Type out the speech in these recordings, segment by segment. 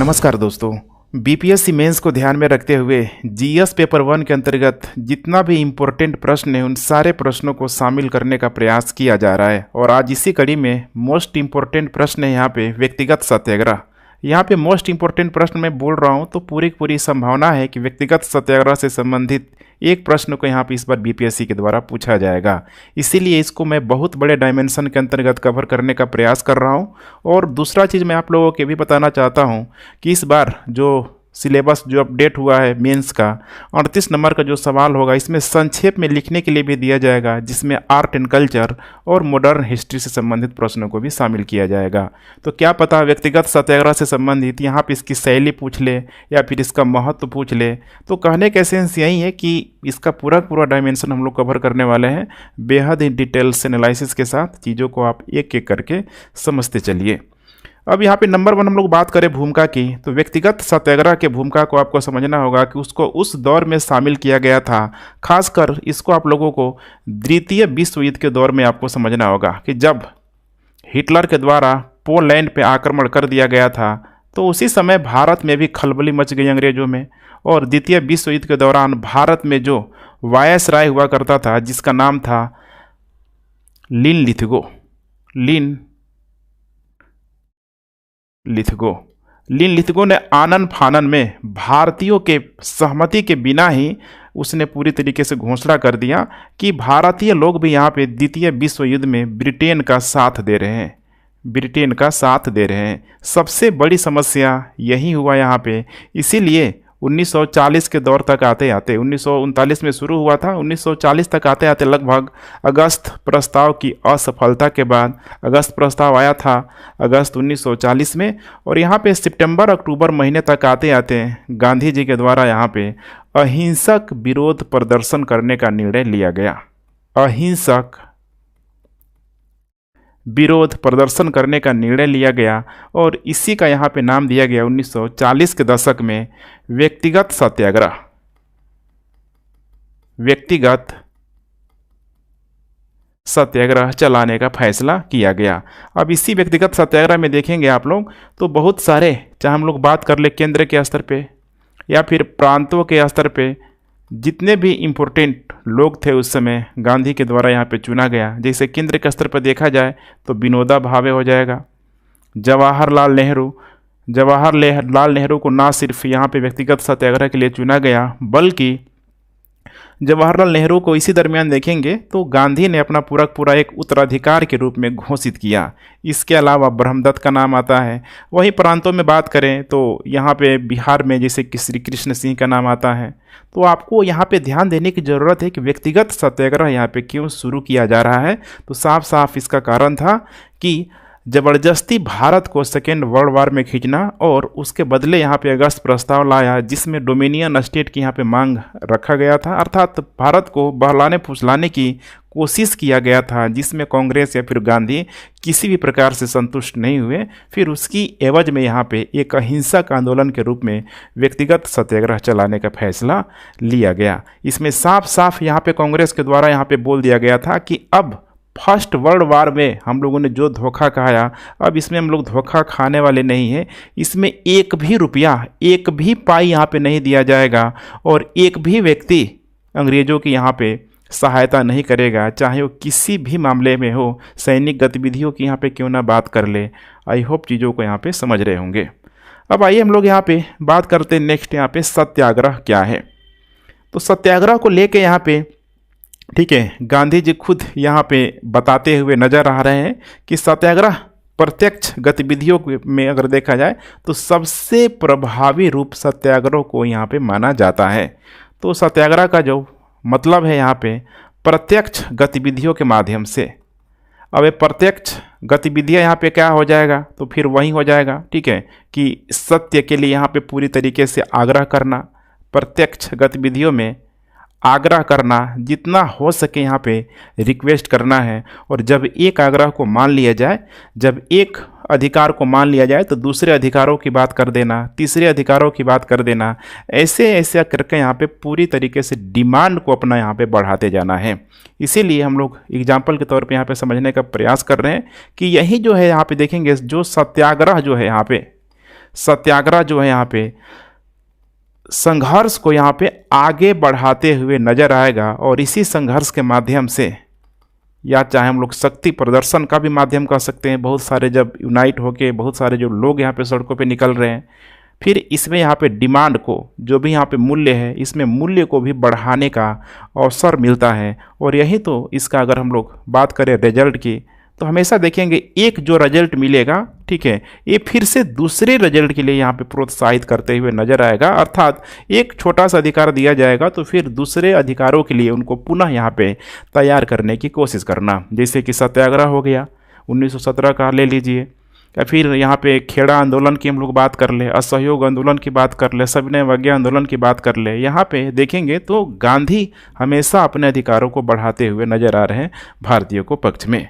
नमस्कार दोस्तों। BPSC mains को ध्यान में रखते हुए जीएस पेपर 1 के अंतर्गत जितना भी इम्पोर्टेंट प्रश्न है उन सारे प्रश्नों को शामिल करने का प्रयास किया जा रहा है। और आज इसी कड़ी में मोस्ट इम्पोर्टेंट प्रश्न है यहाँ पे व्यक्तिगत सत्याग्रह। यहाँ पे मोस्ट इम्पोर्टेंट प्रश्न मैं बोल रहा हूँ तो पूरी पूरी संभावना है कि व्यक्तिगत सत्याग्रह से संबंधित एक प्रश्न को यहाँ पे इस बार बीपीएससी के द्वारा पूछा जाएगा। इसीलिए इसको मैं बहुत बड़े डायमेंशन के अंतर्गत कवर करने का प्रयास कर रहा हूँ। और दूसरा चीज़ मैं आप लोगों के भी बताना चाहता हूँ कि इस बार जो सिलेबस जो अपडेट हुआ है मेंस का 38 नंबर का जो सवाल होगा इसमें संक्षेप में लिखने के लिए भी दिया जाएगा, जिसमें आर्ट एंड कल्चर और मॉडर्न हिस्ट्री से संबंधित प्रश्नों को भी शामिल किया जाएगा। तो क्या पता व्यक्तिगत सत्याग्रह से संबंधित यहाँ पे इसकी शैली पूछ ले या फिर इसका महत्व पूछ ले। तो कहने का सेंस यही है कि इसका पूरा डायमेंशन हम लोग कवर करने वाले हैं बेहद ही डिटेल्स एनालिसिस के साथ। चीज़ों को आप एक एक करके समझते चलिए। अब यहाँ पे नंबर 1 हम लोग बात करें भूमिका की, तो व्यक्तिगत सत्याग्रह के भूमिका को आपको समझना होगा कि उसको उस दौर में शामिल किया गया था। खासकर इसको आप लोगों को द्वितीय विश्व युद्ध के दौर में आपको समझना होगा कि जब हिटलर के द्वारा पोलैंड पे आक्रमण कर दिया गया था तो उसी समय भारत में भी खलबली मच गई अंग्रेजों में। और द्वितीय विश्व युद्ध के दौरान भारत में जो वायसराय हुआ करता था जिसका नाम था लिन लिथगो ने आनन फानन में भारतीयों के सहमति के बिना ही उसने पूरी तरीके से घोषणा कर दिया कि भारतीय लोग भी यहाँ पे द्वितीय विश्व युद्ध में ब्रिटेन का साथ दे रहे हैं। सबसे बड़ी समस्या यही हुआ यहाँ पे। इसीलिए 1940 के दौर तक आते आते 1939 में शुरू हुआ था, 1940 तक आते आते लगभग अगस्त प्रस्ताव की असफलता के बाद अगस्त प्रस्ताव आया था अगस्त 1940 में। और यहाँ पे सितंबर अक्टूबर महीने तक आते आते गांधी जी के द्वारा यहाँ पे अहिंसक विरोध प्रदर्शन करने का निर्णय लिया गया। अहिंसक विरोध प्रदर्शन करने का निर्णय लिया गया और इसी का यहाँ पे नाम दिया गया 1940 के दशक में व्यक्तिगत सत्याग्रह। व्यक्तिगत सत्याग्रह चलाने का फैसला किया गया। अब इसी व्यक्तिगत सत्याग्रह में देखेंगे आप लोग तो बहुत सारे, चाहे हम लोग बात कर ले केंद्र के स्तर पे या फिर प्रांतों के स्तर पे, जितने भी इम्पोर्टेंट लोग थे उस समय गांधी के द्वारा यहाँ पे चुना गया। जैसे केंद्र के स्तर पर देखा जाए तो विनोबा भावे हो जाएगा, जवाहरलाल नेहरू को ना सिर्फ यहाँ पे व्यक्तिगत सत्याग्रह के लिए चुना गया बल्कि जवाहरलाल नेहरू को इसी दरमियान देखेंगे तो गांधी ने अपना पूरा एक उत्तराधिकार के रूप में घोषित किया। इसके अलावा ब्रह्मदत्त का नाम आता है। वहीं प्रांतों में बात करें तो यहाँ पे बिहार में जैसे कि श्री कृष्ण सिंह का नाम आता है। तो आपको यहाँ पे ध्यान देने की ज़रूरत है कि व्यक्तिगत सत्याग्रह यहाँ पे क्यों शुरू किया जा रहा है। तो साफ साफ इसका कारण था कि ज़बरदस्ती भारत को सेकेंड वर्ल्ड वार में खींचना और उसके बदले यहाँ पे अगस्त प्रस्ताव लाया जिसमें डोमिनियन स्टेट की यहाँ पे मांग रखा गया था, अर्थात भारत को बहलाने फुसलाने की कोशिश किया गया था, जिसमें कांग्रेस या फिर गांधी किसी भी प्रकार से संतुष्ट नहीं हुए। फिर उसकी एवज में यहाँ पे एक अहिंसक आंदोलन के रूप में व्यक्तिगत सत्याग्रह चलाने का फैसला लिया गया। इसमें साफ साफ यहाँ पे कांग्रेस के द्वारा यहाँ पे बोल दिया गया था कि अब फर्स्ट वर्ल्ड वार में हम लोगों ने जो धोखा खाया अब इसमें हम लोग धोखा खाने वाले नहीं हैं। इसमें एक भी रुपया, एक भी पाई यहाँ पे नहीं दिया जाएगा और एक भी व्यक्ति अंग्रेज़ों की यहाँ पे सहायता नहीं करेगा, चाहे वो किसी भी मामले में हो। सैनिक गतिविधियों की यहाँ पे क्यों ना बात कर ले। आई होप चीज़ों को यहाँ पे समझ रहे होंगे। अब आइए हम लोग यहाँ पे बात करते हैं नेक्स्ट यहाँ पे सत्याग्रह क्या है। तो सत्याग्रह को लेके यहाँ पे ठीक है गांधी जी खुद यहाँ पे बताते हुए नजर आ रहे हैं कि सत्याग्रह प्रत्यक्ष गतिविधियों में अगर देखा जाए तो सबसे प्रभावी रूप सत्याग्रह को यहाँ पे माना जाता है। तो सत्याग्रह का जो मतलब है यहाँ पे प्रत्यक्ष गतिविधियों के माध्यम से। अब ये प्रत्यक्ष गतिविधियाँ यहाँ पे क्या हो जाएगा तो फिर वही हो जाएगा ठीक है कि सत्य के लिए यहाँ पे पूरी तरीके से आग्रह करना, प्रत्यक्ष गतिविधियों में आग्रह करना, जितना हो सके यहाँ पे रिक्वेस्ट करना है। और जब एक आग्रह को मान लिया जाए, जब एक अधिकार को मान लिया जाए तो दूसरे अधिकारों की बात कर देना, तीसरे अधिकारों की बात कर देना, ऐसे ऐसे करके यहाँ पे पूरी तरीके से डिमांड को अपना यहाँ पे बढ़ाते जाना है। इसीलिए हम लोग एग्जाम्पल के तौर पे यहाँ पे समझने का प्रयास कर रहे हैं कि यही जो है यहाँ पे देखेंगे जो सत्याग्रह जो है यहाँ पे सत्याग्रह जो है यहाँ पे संघर्ष को यहाँ पे आगे बढ़ाते हुए नजर आएगा। और इसी संघर्ष के माध्यम से, या चाहे हम लोग शक्ति प्रदर्शन का भी माध्यम कह सकते हैं, बहुत सारे जब यूनाइट होके बहुत सारे जो लोग यहाँ पे सड़कों पे निकल रहे हैं, फिर इसमें यहाँ पे डिमांड को, जो भी यहाँ पे मूल्य है, इसमें मूल्य को भी बढ़ाने का अवसर मिलता है। और यही तो इसका अगर हम लोग बात करें रिजल्ट की, तो हमेशा देखेंगे एक जो रिजल्ट मिलेगा, ठीक है, ये फिर से दूसरे रिजल्ट के लिए यहाँ पे प्रोत्साहित करते हुए नजर आएगा। अर्थात एक छोटा सा अधिकार दिया जाएगा तो फिर दूसरे अधिकारों के लिए उनको पुनः यहाँ पे तैयार करने की कोशिश करना। जैसे कि सत्याग्रह हो गया 1917 का ले लीजिए, या फिर यहाँ पे खेड़ा आंदोलन की हम लोग बात कर ले, असहयोग आंदोलन की बात कर ले, सविनय अवज्ञा आंदोलन की बात कर ले। यहाँ पे देखेंगे तो गांधी हमेशा अपने अधिकारों को बढ़ाते हुए नजर आ रहे हैं भारतीयों को पक्ष में।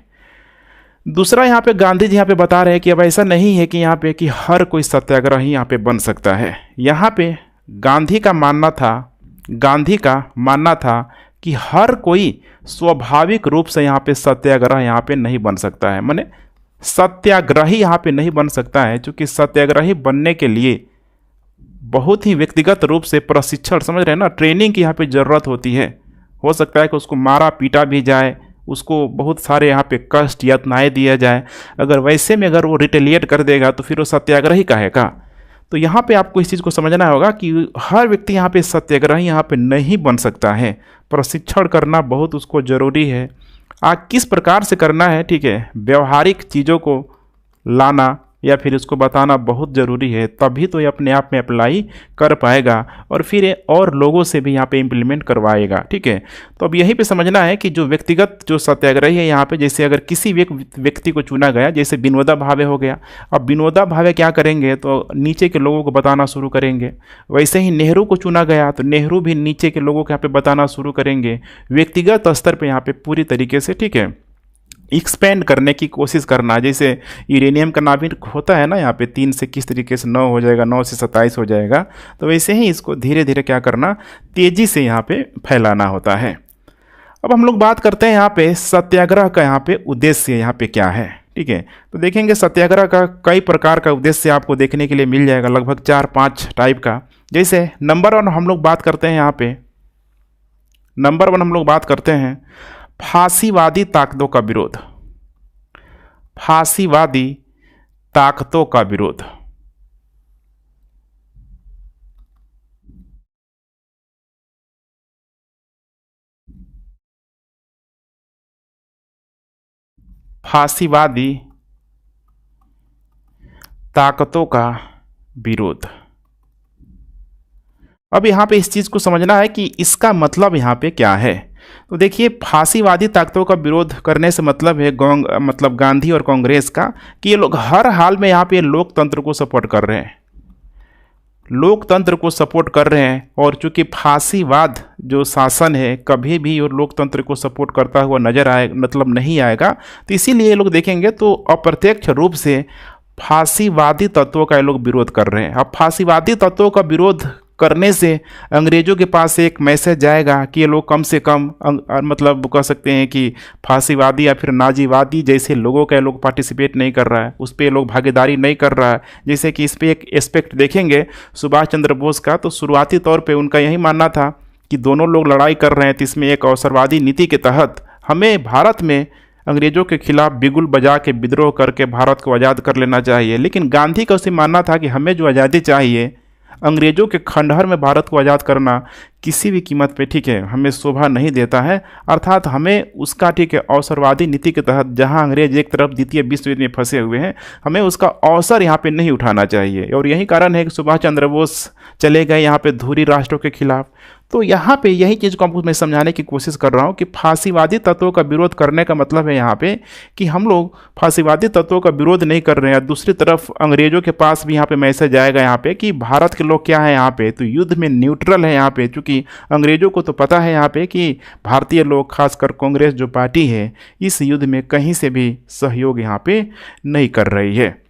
दूसरा यहाँ पे गांधी जी यहाँ पे बता रहे हैं कि अब ऐसा नहीं है कि यहाँ पे कि हर कोई सत्याग्रह ही यहाँ पे बन सकता है। यहाँ पे गांधी का मानना था कि हर कोई स्वाभाविक रूप से यहाँ पे सत्याग्रह यहाँ पे नहीं बन सकता है, माने सत्याग्रही यहाँ पे नहीं बन सकता है, क्योंकि सत्याग्रही बनने के लिए बहुत ही व्यक्तिगत रूप से प्रशिक्षण, समझ रहे हैं ना, ट्रेनिंग की यहाँ पे ज़रूरत होती है। हो सकता है कि उसको मारा पीटा भी जाए, उसको बहुत सारे यहाँ पे कष्ट यातनाएं दिया जाए। अगर वैसे में अगर वो रिटेलिएट कर देगा तो फिर वो सत्याग्रही कहेगा। तो यहाँ पे आपको इस चीज़ को समझना होगा कि हर व्यक्ति यहाँ पे सत्याग्रही यहाँ पे नहीं बन सकता है, प्रशिक्षण करना बहुत उसको ज़रूरी है। किस प्रकार से करना है, ठीक है, व्यवहारिक चीज़ों को लाना या फिर उसको बताना बहुत ज़रूरी है, तभी तो ये अपने आप में अप्लाई कर पाएगा और फिर ये और लोगों से भी यहाँ पे इम्प्लीमेंट करवाएगा। ठीक है, तो अब यहीं पे समझना है कि जो व्यक्तिगत जो सत्याग्रही है यहाँ पे, जैसे अगर किसी व्यक्ति को चुना गया, जैसे विनोबा भावे हो गया, अब विनोबा भावे क्या करेंगे तो नीचे के लोगों को बताना शुरू करेंगे। वैसे ही नेहरू को चुना गया तो नेहरू भी नीचे के लोगों को यहाँ पे बताना शुरू करेंगे। व्यक्तिगत स्तर पर यहाँ पे पूरी तरीके से, ठीक है, एक्सपेंड करने की कोशिश करना। जैसे यूरेनियम का नाभिक होता है ना, यहाँ पे 3 से किस तरीके से 9 हो जाएगा, 9 से 27 हो जाएगा, तो वैसे ही इसको धीरे धीरे क्या करना, तेज़ी से यहाँ पे फैलाना होता है। अब हम लोग बात करते हैं यहाँ पे सत्याग्रह का यहाँ पे उद्देश्य यहाँ पे क्या है। ठीक है, तो देखेंगे सत्याग्रह का कई प्रकार का उद्देश्य आपको देखने के लिए मिल जाएगा, लगभग 4-5 टाइप का। जैसे नंबर 1 हम लोग बात करते हैं यहाँ पे, नंबर 1 हम लोग बात करते हैं फांसीवादी ताकतों का विरोध। फांसीवादी ताकतों का विरोध। फांसीवादी ताकतों का विरोध। अब यहाँ पे इस चीज़ को समझना है कि इसका मतलब यहाँ पे क्या है। तो देखिए, फांसीवादी ताकतों का विरोध करने से मतलब है मतलब गांधी और कांग्रेस का कि ये लोग हर हाल में यहाँ पे लोकतंत्र को सपोर्ट कर रहे हैं, लोकतंत्र को सपोर्ट कर रहे हैं। और चूंकि फांसीवाद जो शासन है कभी भी और लोकतंत्र को सपोर्ट करता हुआ नजर आए मतलब नहीं आएगा, तो इसीलिए ये लोग देखेंगे तो अप्रत्यक्ष रूप से फांसीवादी तत्वों का ये लोग विरोध कर रहे हैं। अब फांसीवादी तत्वों का विरोध करने से अंग्रेजों के पास एक मैसेज जाएगा कि ये लोग कम से कम मतलब कह सकते हैं कि फांसीवादी या फिर नाजीवादी जैसे लोगों का ये लोग पार्टिसिपेट नहीं कर रहा है, उस पर ये लोग भागीदारी नहीं कर रहा है। जैसे कि इस पर एक एस्पेक्ट देखेंगे सुभाष चंद्र बोस का, तो शुरुआती तौर पे उनका यही मानना था कि दोनों लोग लड़ाई कर रहे हैं, तो इसमें एक अवसरवादी नीति के तहत हमें भारत में अंग्रेजों के खिलाफ बिगुल बजा के विद्रोह करके भारत को आज़ाद कर लेना चाहिए। लेकिन गांधी का उसे मानना था कि हमें जो आज़ादी चाहिए, अंग्रेजों के खंडहर में भारत को आज़ाद करना किसी भी कीमत पे, ठीक है, हमें शोभा नहीं देता है। अर्थात हमें उसका, ठीक है, अवसरवादी नीति के तहत जहां अंग्रेज एक तरफ द्वितीय विश्व युद्ध में फंसे हुए हैं, हमें उसका अवसर यहाँ पे नहीं उठाना चाहिए। और यही कारण है कि सुभाष चंद्र बोस चले गए यहाँ पे धुरी राष्ट्रों के खिलाफ। तो यहाँ पे यही चीज़ को आपको मैं समझाने की कोशिश कर रहा हूँ कि फांसीवादी तत्वों का विरोध करने का मतलब है यहाँ पे कि हम लोग फांसीवादी तत्वों का विरोध नहीं कर रहे हैं। दूसरी तरफ अंग्रेजों के पास भी यहाँ पे मैसेज आएगा यहाँ पे कि भारत के लोग क्या है यहाँ पे, तो युद्ध में न्यूट्रल है यहाँ पे, क्योंकि अंग्रेजों को तो पता है यहाँ पे कि भारतीय लोग, खासकर कांग्रेस जो पार्टी है, इस युद्ध में कहीं से भी सहयोग यहाँ पे नहीं कर रही है।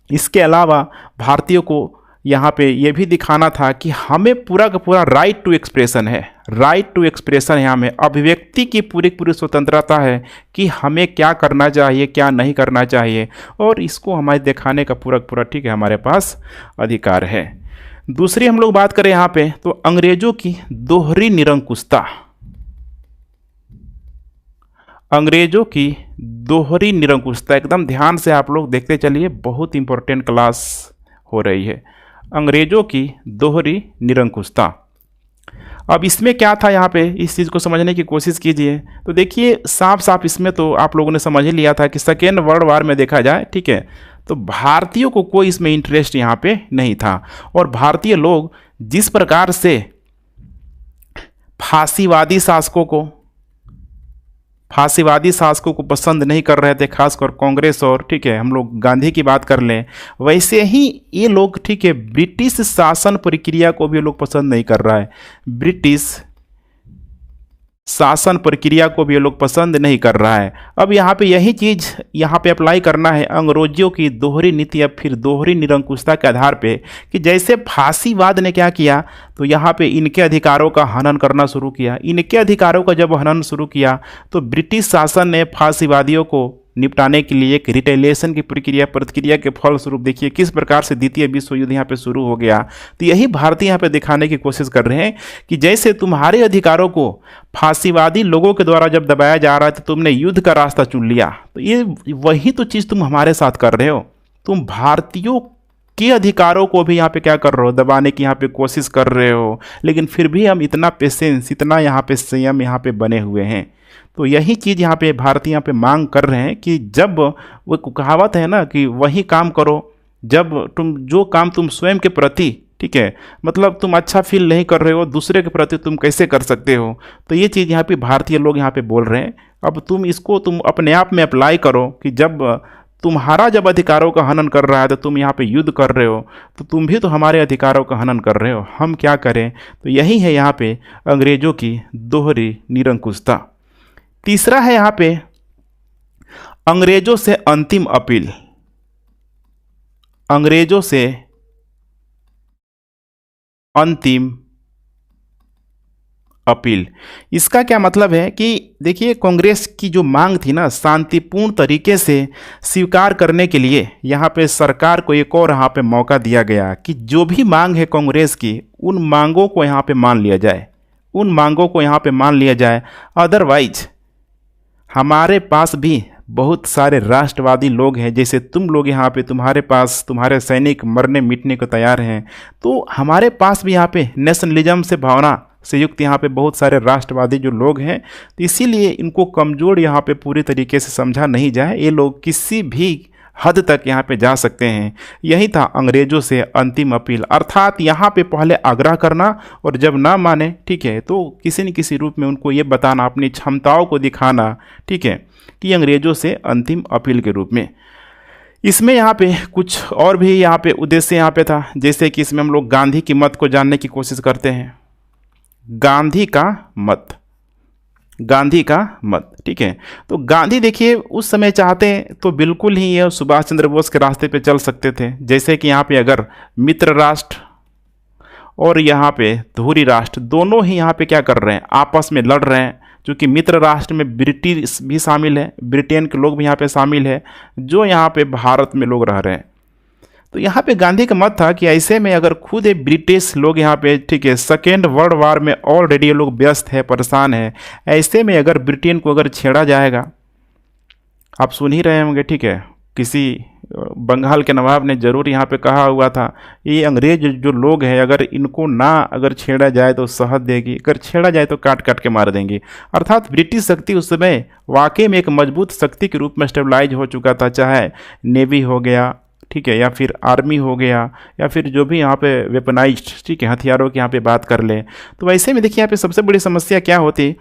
इसके अलावा भारतीयों को यहाँ पे ये भी दिखाना था कि हमें पूरा का पूरा राइट टू एक्सप्रेशन है, राइट टू एक्सप्रेशन, यहाँ में अभिव्यक्ति की पूरी पूरी स्वतंत्रता है कि हमें क्या करना चाहिए क्या नहीं करना चाहिए, और इसको हमारे दिखाने का पूरा पूरा ठीक है हमारे पास अधिकार है। दूसरी हम लोग बात करें यहाँ पे तो अंग्रेजों की दोहरी निरंकुशता। अंग्रेजों की दोहरी निरंकुशता, एकदम ध्यान से आप लोग देखते चलिए, बहुत इंपॉर्टेंट क्लास हो रही है। अंग्रेजों की दोहरी निरंकुशता, अब इसमें क्या था यहाँ पे, इस चीज़ को समझने की कोशिश कीजिए। तो देखिए साफ साफ इसमें तो आप लोगों ने समझ ही लिया था कि सेकेंड वर्ल्ड वार में देखा जाए, ठीक है, तो भारतीयों को कोई इसमें इंटरेस्ट यहाँ पे नहीं था, और भारतीय लोग जिस प्रकार से फांसीवादी शासकों को पसंद नहीं कर रहे थे, खासकर कांग्रेस, और ठीक है हम लोग गांधी की बात कर लें, वैसे ही ये लोग ठीक है ब्रिटिश शासन प्रक्रिया को भी लोग पसंद नहीं कर रहा है। ब्रिटिश शासन प्रक्रिया को भी ये लोग पसंद नहीं कर रहा है। अब यहाँ पे यही चीज़ यहाँ पे अप्लाई करना है अंग्रेजों की दोहरी नीति या फिर दोहरी निरंकुशता के आधार पे, कि जैसे फांसीवाद ने क्या किया, तो यहाँ पे इनके अधिकारों का हनन करना शुरू किया। इनके अधिकारों का जब हनन शुरू किया तो ब्रिटिश शासन ने फांसीवादियों को निपटाने के लिए एक रिटेलिएशन की प्रतिक्रिया के फलस्वरूप देखिए किस प्रकार से द्वितीय विश्व युद्ध यहाँ पे शुरू हो गया। तो यही भारतीय यहाँ पे दिखाने की कोशिश कर रहे हैं कि जैसे तुम्हारे अधिकारों को फांसीवादी लोगों के द्वारा जब दबाया जा रहा है तो तुमने युद्ध का रास्ता चुन लिया, तो ये वही तो चीज़ तुम हमारे साथ कर रहे हो। तुम भारतीयों के अधिकारों को भी यहाँ पे क्या कर रहे हो, दबाने की यहाँ पे कोशिश कर रहे हो, लेकिन फिर भी हम इतना पेशेंस, इतना यहाँ पे संयम यहाँ पे बने हुए हैं। तो यही चीज़ यहाँ पे भारतीय यहाँ पे मांग कर रहे हैं कि जब वो कहावत है ना कि वही काम करो जब तुम जो काम तुम स्वयं के प्रति, ठीक है, मतलब तुम अच्छा फील नहीं कर रहे हो, दूसरे के प्रति तुम कैसे कर सकते हो। तो ये चीज़ यहाँ पे भारतीय लोग यहाँ पे बोल रहे हैं। अब तुम इसको तुम अपने आप में अप्लाई करो कि जब तुम्हारा जब अधिकारों का हनन कर रहा है तो तुम यहाँ पे युद्ध कर रहे हो, तो तुम भी तो हमारे अधिकारों का हनन कर रहे हो, हम क्या करें। तो यही है यहाँ पे अंग्रेजों की दोहरी निरंकुशता। तीसरा है यहाँ पे अंग्रेजों से अंतिम अपील। अंग्रेजों से अंतिम अपील, इसका क्या मतलब है कि देखिए कांग्रेस की जो मांग थी ना शांतिपूर्ण तरीके से स्वीकार करने के लिए यहाँ पे सरकार को एक और यहाँ पे मौका दिया गया कि जो भी मांग है कांग्रेस की उन मांगों को यहाँ पे मान लिया जाए, उन मांगों को यहाँ पे मान लिया जाए। अदरवाइज हमारे पास भी बहुत सारे राष्ट्रवादी लोग हैं, जैसे तुम लोग यहाँ पे, तुम्हारे पास तुम्हारे सैनिक मरने मिटने को तैयार हैं, तो हमारे पास भी यहाँ पे नेशनलिज्म से भावना से युक्त यहाँ पे बहुत सारे राष्ट्रवादी जो लोग हैं। तो इसीलिए इनको कमज़ोर यहाँ पे पूरी तरीके से समझा नहीं जाए, ये लोग किसी भी हद तक यहाँ पे जा सकते हैं। यही था अंग्रेजों से अंतिम अपील, अर्थात यहाँ पे पहले आग्रह करना और जब ना माने, ठीक है, तो किसी न किसी रूप में उनको ये बताना, अपनी क्षमताओं को दिखाना, ठीक है, कि अंग्रेजों से अंतिम अपील के रूप में। इसमें यहाँ पे कुछ और भी यहाँ पे उद्देश्य यहाँ पे था, जैसे कि इसमें हम लोग गांधी की मत को जानने की कोशिश करते हैं। गांधी का मत, गांधी का मत, ठीक है। तो गांधी देखिए उस समय चाहते तो बिल्कुल ही ये सुभाष चंद्र बोस के रास्ते पे चल सकते थे, जैसे कि यहाँ पे अगर मित्र राष्ट्र और यहाँ पे धुरी राष्ट्र दोनों ही यहाँ पे क्या कर रहे हैं, आपस में लड़ रहे हैं। क्योंकि मित्र राष्ट्र में ब्रिटिश भी शामिल है, ब्रिटेन के लोग भी यहाँ पे शामिल है, जो यहाँ पे भारत में लोग रह रहे हैं। तो यहाँ पे गांधी का मत था कि ऐसे में अगर खुद ये ब्रिटिश लोग यहाँ पे, ठीक है, सेकेंड वर्ल्ड वार में ऑलरेडी ये लोग व्यस्त है, परेशान है, ऐसे में अगर ब्रिटेन को अगर छेड़ा जाएगा, आप सुन ही रहे होंगे, ठीक है, किसी बंगाल के नवाब ने जरूर यहाँ पे कहा हुआ था, ये अंग्रेज जो लोग हैं अगर इनको ना अगर छेड़ा जाए तो शहद देगी, अगर छेड़ा जाए तो काट काट के मार देंगी। अर्थात ब्रिटिश शक्ति उस समय वाकई में एक मजबूत शक्ति के रूप में स्टेबलाइज हो चुका था, चाहे नेवी हो गया, ठीक है, या फिर आर्मी हो गया, या फिर जो भी यहाँ पे वेपनाइज्ड, ठीक है, हथियारों की यहाँ पे बात कर लें। तो वैसे में देखिए यहाँ पे सबसे बड़ी समस्या क्या होती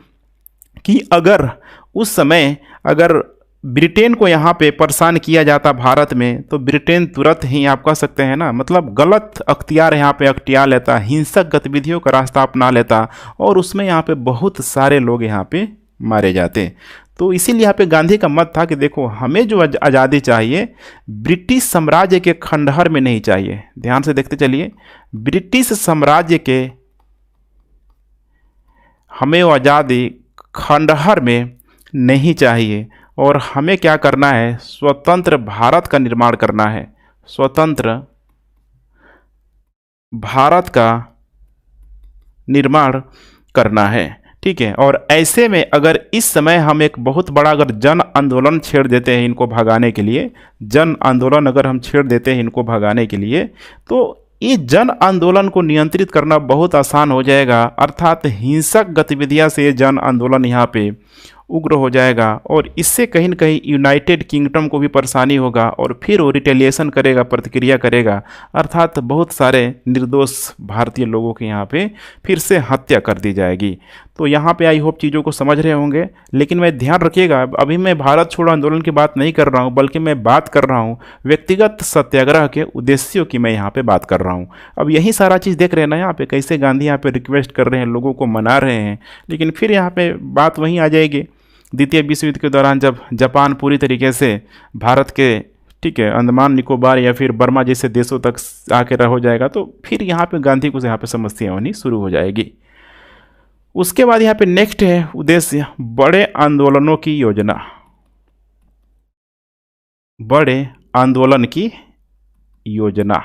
कि अगर उस समय अगर ब्रिटेन को यहाँ पे परेशान किया जाता भारत में, तो ब्रिटेन तुरंत ही आप कह सकते हैं ना, मतलब गलत अख्तियार यहाँ पे अख्तियार लेता, हिंसक गतिविधियों का रास्ता अपना लेता, और उसमें यहाँ पे बहुत सारे लोग यहाँ पे मारे जाते। तो इसीलिए यहाँ पे गांधी का मत था कि देखो हमें जो आज़ादी चाहिए ब्रिटिश साम्राज्य के खंडहर में नहीं चाहिए। ध्यान से देखते चलिए, ब्रिटिश साम्राज्य के हमें वो आज़ादी खंडहर में नहीं चाहिए और हमें क्या करना है, स्वतंत्र भारत का निर्माण करना है, स्वतंत्र भारत का निर्माण करना है। ठीक है, और ऐसे में अगर इस समय हम एक बहुत बड़ा अगर जन आंदोलन छेड़ देते हैं इनको भगाने के लिए, जन आंदोलन अगर हम छेड़ देते हैं इनको भगाने के लिए, तो ये जन आंदोलन को नियंत्रित करना बहुत आसान हो जाएगा। अर्थात हिंसक गतिविधियां से ये जन आंदोलन यहाँ पे उग्र हो जाएगा और इससे कहीं न कहीं यूनाइटेड किंगडम को भी परेशानी होगा और फिर वो रिटेलिएशन करेगा, प्रतिक्रिया करेगा, अर्थात बहुत सारे निर्दोष भारतीय लोगों के यहाँ पे फिर से हत्या कर दी जाएगी। तो यहाँ पे आई होप चीज़ों को समझ रहे होंगे। लेकिन मैं ध्यान रखिएगा, अभी मैं भारत छोड़ो आंदोलन की बात नहीं कर रहा हूँ, बल्कि मैं बात कर रहा हूँ व्यक्तिगत सत्याग्रह के उद्देश्यों की, मैं यहाँ पे बात कर रहा हूँ। अब यही सारा चीज़ देख रहे हैं ना यहाँ पे, कैसे गांधी यहाँ पे रिक्वेस्ट कर रहे हैं, लोगों को मना रहे हैं, लेकिन फिर यहाँ पे बात वहीं आ जाएगी द्वितीय विश्व युद्ध के दौरान जब जापान पूरी तरीके से भारत के, ठीक है, अंडमान निकोबार या फिर बर्मा जैसे देशों तक आके रह हो जाएगा, तो फिर यहाँ पे गांधी को यहाँ पे समस्या होनी शुरू हो जाएगी। उसके बाद यहाँ पे नेक्स्ट है उद्देश्य, बड़े आंदोलनों की योजना, बड़े आंदोलन की योजना।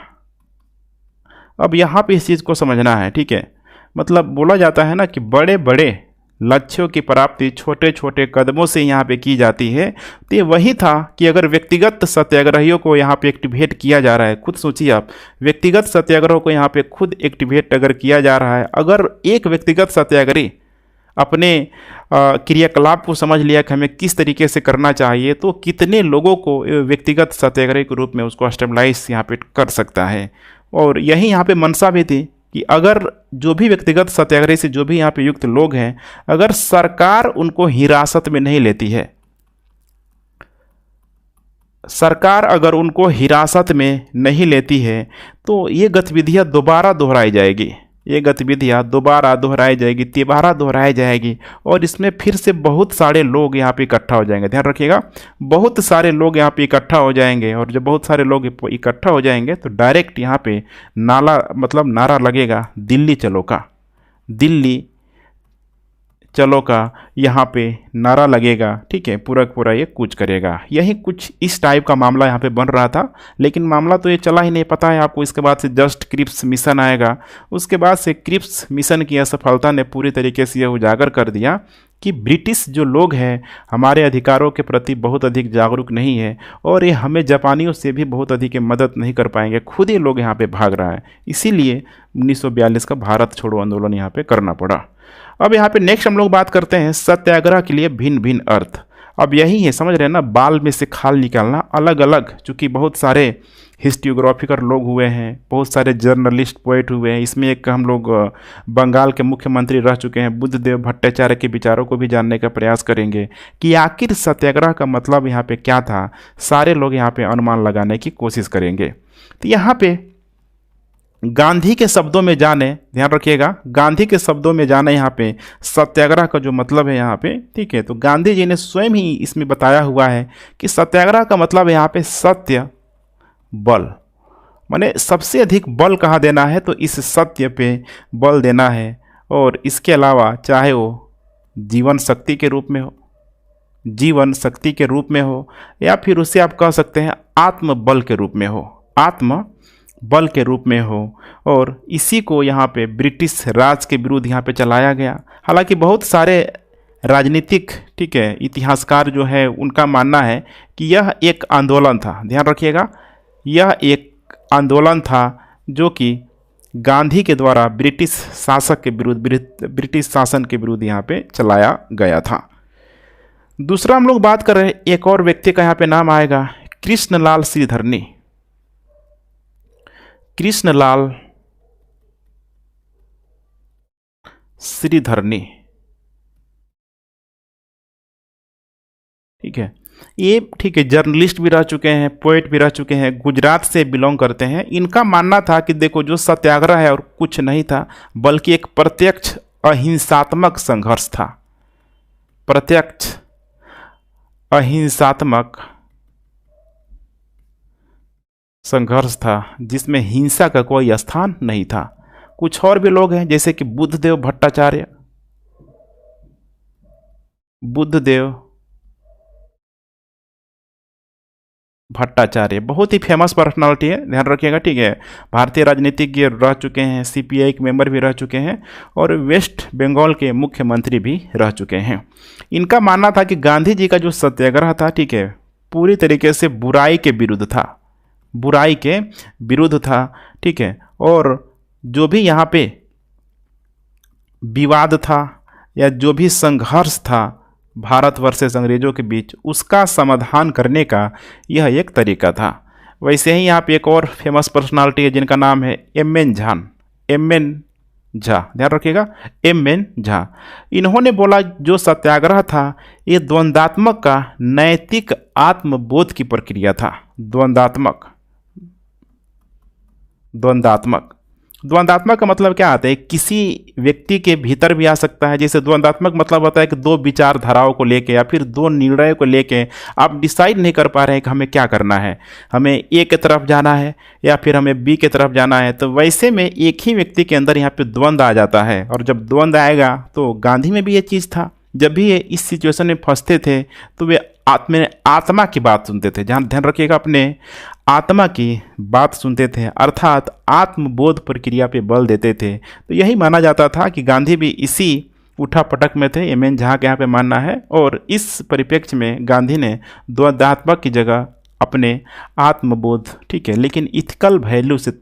अब यहाँ पे इस चीज़ को समझना है, ठीक है, मतलब बोला जाता है ना कि बड़े बड़े लक्ष्यों की प्राप्ति छोटे छोटे कदमों से यहाँ पे की जाती है। तो ये वही था कि अगर व्यक्तिगत सत्याग्रहियों को यहाँ पे एक्टिवेट किया जा रहा है, खुद सोचिए आप, व्यक्तिगत सत्याग्रह को यहाँ पे खुद एक्टिवेट अगर किया जा रहा है, अगर एक व्यक्तिगत सत्याग्रही अपने क्रियाकलाप को समझ लिया कि हमें किस तरीके से करना चाहिए, तो कितने लोगों को व्यक्तिगत सत्याग्रही के रूप में उसको स्टेबलाइज यहाँ पे कर सकता है। और यही यहाँ पे मंशा भी थी कि अगर जो भी व्यक्तिगत सत्याग्रह से जो भी यहाँ पे युक्त लोग हैं, अगर सरकार उनको हिरासत में नहीं लेती है, सरकार अगर उनको हिरासत में नहीं लेती है, तो ये गतिविधियाँ दोबारा दोहराई जाएगी, ये गतिविधियाँ दोबारा दोहराई जाएगी, तिबारा दोहराई जाएगी और इसमें फिर से बहुत सारे लोग यहाँ पे इकट्ठा हो जाएंगे। ध्यान रखिएगा, बहुत सारे लोग यहाँ पे इकट्ठा हो जाएंगे और जब बहुत सारे लोग इकट्ठा हो जाएंगे तो डायरेक्ट यहाँ पे नारा लगेगा, दिल्ली चलो का, दिल्ली चलो का यहाँ पे नारा लगेगा। ठीक है, पूरा ये कूच करेगा। यही कुछ इस टाइप का मामला यहाँ पे बन रहा था, लेकिन मामला तो ये चला ही नहीं, पता है आपको। इसके बाद से जस्ट क्रिप्स मिशन आएगा। उसके बाद से क्रिप्स मिशन की असफलता ने पूरी तरीके से यह उजागर कर दिया कि ब्रिटिश जो लोग हैं हमारे अधिकारों के प्रति बहुत अधिक जागरूक नहीं है और ये हमें जापानियों से भी बहुत अधिक मदद नहीं कर पाएंगे, खुद ही लोग यहाँ पे भाग रहा है। इसीलिए 1942 का भारत छोड़ो आंदोलन यहाँ पे करना पड़ा। अब यहाँ पे नेक्स्ट हम लोग बात करते हैं सत्याग्रह के लिए भिन्न भिन्न अर्थ। अब यही है, समझ रहे हैं ना, बाल में से खाल निकालना, अलग अलग, चूँकि बहुत सारे हिस्ट्रियोग्राफिकर लोग हुए हैं, बहुत सारे जर्नलिस्ट पोएट हुए हैं। इसमें एक हम लोग बंगाल के मुख्यमंत्री रह चुके हैं बुद्धदेव भट्टाचार्य के विचारों को भी जानने का प्रयास करेंगे कि आखिर सत्याग्रह का मतलब यहाँ पे क्या था। सारे लोग यहाँ पे अनुमान लगाने की कोशिश करेंगे। तो यहाँ पे गांधी के शब्दों में जाने, ध्यान रखिएगा, गांधी के शब्दों में जाने यहाँ पे सत्याग्रह का जो मतलब है यहाँ पे, ठीक है, तो गांधी जी ने स्वयं ही इसमें बताया हुआ है कि सत्याग्रह का मतलब यहाँ पे सत्य बल, माने सबसे अधिक बल कहाँ देना है, तो इस सत्य पे बल देना है। और इसके अलावा चाहे वो जीवन शक्ति के रूप में हो, जीवन शक्ति के रूप में हो, या फिर उसे आप कह सकते हैं आत्म बल के रूप में हो, आत्म बल के रूप में हो। और इसी को यहाँ पे ब्रिटिश राज के विरुद्ध यहाँ पे चलाया गया। हालांकि बहुत सारे राजनीतिक, ठीक है, इतिहासकार जो है उनका मानना है कि यह एक आंदोलन था। ध्यान रखिएगा, यह एक आंदोलन था जो कि गांधी के द्वारा ब्रिटिश शासक के विरुद्ध, ब्रिटिश शासन के विरुद्ध यहाँ पे चलाया गया था। दूसरा हम लोग बात कर रहे हैं, एक और व्यक्ति का यहाँ पे नाम आएगा, कृष्णलाल श्रीधरनी। कृष्णलाल श्रीधरनी, ठीक है, ये ठीक है जर्नलिस्ट भी रह चुके हैं, पोएट भी रह चुके हैं, गुजरात से बिलोंग करते हैं। इनका मानना था कि देखो जो सत्याग्रह है और कुछ नहीं था बल्कि एक प्रत्यक्ष अहिंसात्मक संघर्ष था, प्रत्यक्ष अहिंसात्मक संघर्ष था जिसमें हिंसा का कोई स्थान नहीं था। कुछ और भी लोग हैं जैसे कि बुद्धदेव भट्टाचार्य, बुद्धदेव भट्टाचार्य, बहुत ही फेमस पर्सनालिटी है, ध्यान रखिएगा, ठीक है। भारतीय राजनीतिज्ञ रह चुके हैं, सीपीआई के मेंबर भी रह चुके हैं और वेस्ट बंगाल के मुख्यमंत्री भी रह चुके हैं। इनका मानना था कि गांधी जी का जो सत्याग्रह था, ठीक है, पूरी तरीके से बुराई के विरुद्ध था, बुराई के विरुद्ध था, ठीक है। और जो भी यहाँ पे विवाद था या जो भी संघर्ष था भारत वर्सेस अंग्रेजों के बीच, उसका समाधान करने का यह एक तरीका था। वैसे ही यहाँ पे एक और फेमस पर्सनालिटी है जिनका नाम है एम.एन. झा, एम.एन. झा, ध्यान रखिएगा, एम.एन. झा। इन्होंने बोला जो सत्याग्रह था ये द्वंद्वात्मक का नैतिक आत्मबोध की प्रक्रिया था। द्वंद्वात्मक, द्वंद्वात्मक, द्वंद्वात्मक का मतलब क्या आता है, किसी व्यक्ति के भीतर भी आ सकता है। जैसे द्वंद्वात्मक मतलब होता है कि दो विचारधाराओं को लेके या फिर दो निर्णयों को लेके आप डिसाइड नहीं कर पा रहे हैं कि हमें क्या करना है, हमें ए की तरफ जाना है या फिर हमें बी की तरफ जाना है। तो वैसे में एक ही व्यक्ति के अंदर यहाँ पे द्वंद्व आ जाता है। और जब द्वंद्व आएगा तो गांधी में भी ये चीज़ था, जब भी ये इस सिचुएशन में फंसते थे तो वे आत्मा की बात सुनते थे। ध्यान रखिएगा, अपने आत्मा की बात सुनते थे, अर्थात आत्मबोध प्रक्रिया पे बल देते थे। तो यही माना जाता था कि गांधी भी इसी उठापटक में थे, एम.एन. झा के यहाँ पे मानना है। और इस परिप्रेक्ष्य में गांधी ने द्वंद्वात्मक की जगह अपने आत्मबोध, ठीक है, लेकिन इथिकल वैल्यू से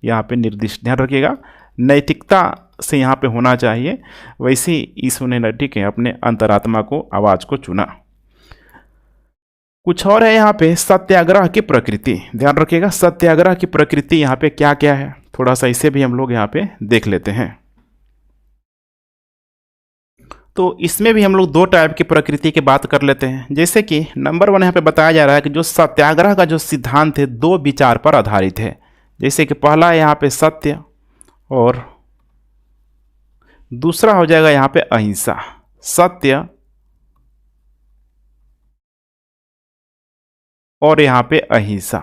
यहाँ पे निर्दिष्ट, ध्यान रखिएगा, नैतिकता से यहाँ पे होना चाहिए, वैसे ईश्वर ने, ठीक है, अपने अंतरात्मा को, आवाज़ को चुना। कुछ और है यहाँ पे सत्याग्रह की प्रकृति, ध्यान रखिएगा, सत्याग्रह की प्रकृति यहाँ पे क्या क्या है, थोड़ा सा इसे भी हम लोग यहाँ पे देख लेते हैं। तो इसमें भी हम लोग दो टाइप की प्रकृति की बात कर लेते हैं। जैसे कि नंबर 1 यहाँ पे बताया जा रहा है कि जो सत्याग्रह का जो सिद्धांत है दो विचार पर आधारित है। जैसे कि पहला है यहाँ पे सत्य और दूसरा हो जाएगा यहाँ पे अहिंसा। सत्य और यहाँ पे अहिंसा।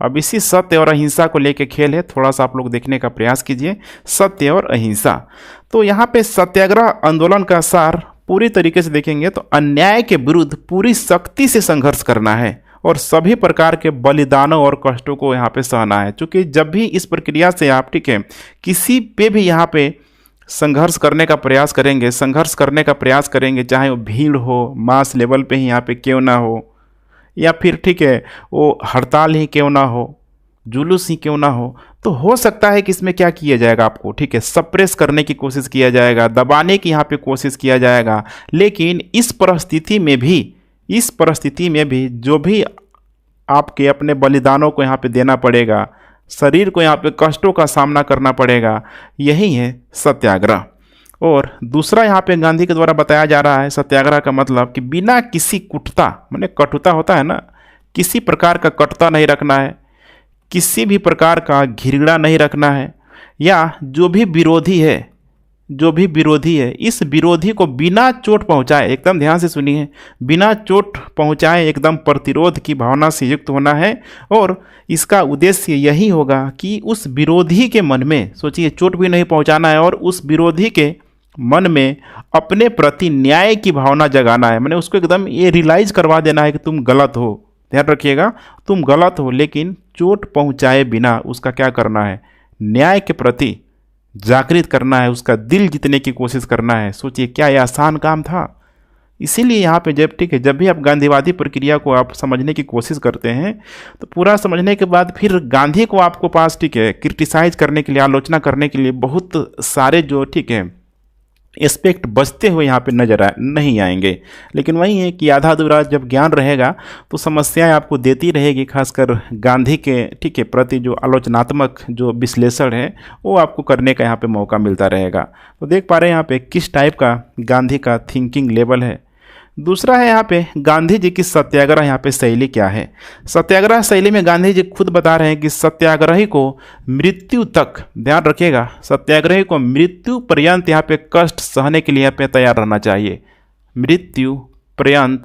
अब इसी सत्य और अहिंसा को लेके खेल है, थोड़ा सा आप लोग देखने का प्रयास कीजिए, सत्य और अहिंसा। तो यहाँ पे सत्याग्रह आंदोलन का सार पूरी तरीके से देखेंगे तो अन्याय के विरुद्ध पूरी शक्ति से संघर्ष करना है और सभी प्रकार के बलिदानों और कष्टों को यहाँ पे सहना है। क्योंकि जब भी इस प्रक्रिया से आप, ठीक है, किसी पे भी यहाँ पे संघर्ष करने का प्रयास करेंगे, संघर्ष करने का प्रयास करेंगे, चाहे वो भीड़ हो, मास लेवल पे ही यहाँ पे क्यों ना हो, या फिर, ठीक है, वो हड़ताल ही क्यों ना हो, जुलूस ही क्यों ना हो सकता है कि इसमें क्या किया जाएगा आपको, ठीक है, सप्रेस करने की कोशिश किया जाएगा, दबाने की यहाँ पे कोशिश किया जाएगा। लेकिन इस परिस्थिति में भी जो भी आपके अपने बलिदानों को यहाँ पे देना पड़ेगा, शरीर को यहाँ पे कष्टों का सामना करना पड़ेगा, यही है सत्याग्रह। और दूसरा यहाँ पे गांधी के द्वारा बताया जा रहा है सत्याग्रह का मतलब कि बिना किसी कुटता, माने कटुता होता है ना, किसी प्रकार का कटुता नहीं रखना है, किसी भी प्रकार का घृणा नहीं रखना है, या जो भी विरोधी है इस विरोधी को बिना चोट पहुँचाए, एकदम ध्यान से सुनिए, बिना चोट पहुँचाए एकदम प्रतिरोध की भावना से युक्त होना है। और इसका उद्देश्य यही होगा कि उस विरोधी के मन में, सोचिए, चोट भी नहीं पहुँचाना है और उस विरोधी के मन में अपने प्रति न्याय की भावना जगाना है। मैंने उसको एकदम ये रियलाइज करवा देना है कि तुम गलत हो, ध्यान रखिएगा, तुम गलत हो, लेकिन चोट पहुंचाए बिना उसका क्या करना है, न्याय के प्रति जागृत करना है, उसका दिल जीतने की कोशिश करना है। सोचिए क्या यह आसान काम था। इसीलिए यहाँ पे जब, ठीक है, जब भी आप गांधीवादी प्रक्रिया को आप समझने की कोशिश करते हैं तो पूरा समझने के बाद फिर गांधी को आपको पास, ठीक है, क्रिटिसाइज करने के लिए, आलोचना करने के लिए बहुत सारे जो, ठीक है, एस्पेक्ट बचते हुए यहाँ पे नजर नहीं आएंगे। लेकिन वही है कि आधा अधूरा जब ज्ञान रहेगा तो समस्याएं आपको देती रहेगी, खासकर गांधी के, ठीक है, प्रति जो आलोचनात्मक जो विश्लेषण है वो आपको करने का यहाँ पे मौका मिलता रहेगा। तो देख पा रहे हैं यहाँ पे किस टाइप का गांधी का थिंकिंग लेवल है। दूसरा है यहाँ पे गांधी जी की सत्याग्रह यहाँ पे शैली क्या है। सत्याग्रह शैली में गांधी जी खुद बता रहे हैं कि सत्याग्रही को मृत्यु तक, ध्यान रखिएगा, सत्याग्रही को मृत्यु पर्यंत यहाँ पे कष्ट सहने के लिए यहाँ पे तैयार रहना चाहिए। मृत्यु पर्यंत,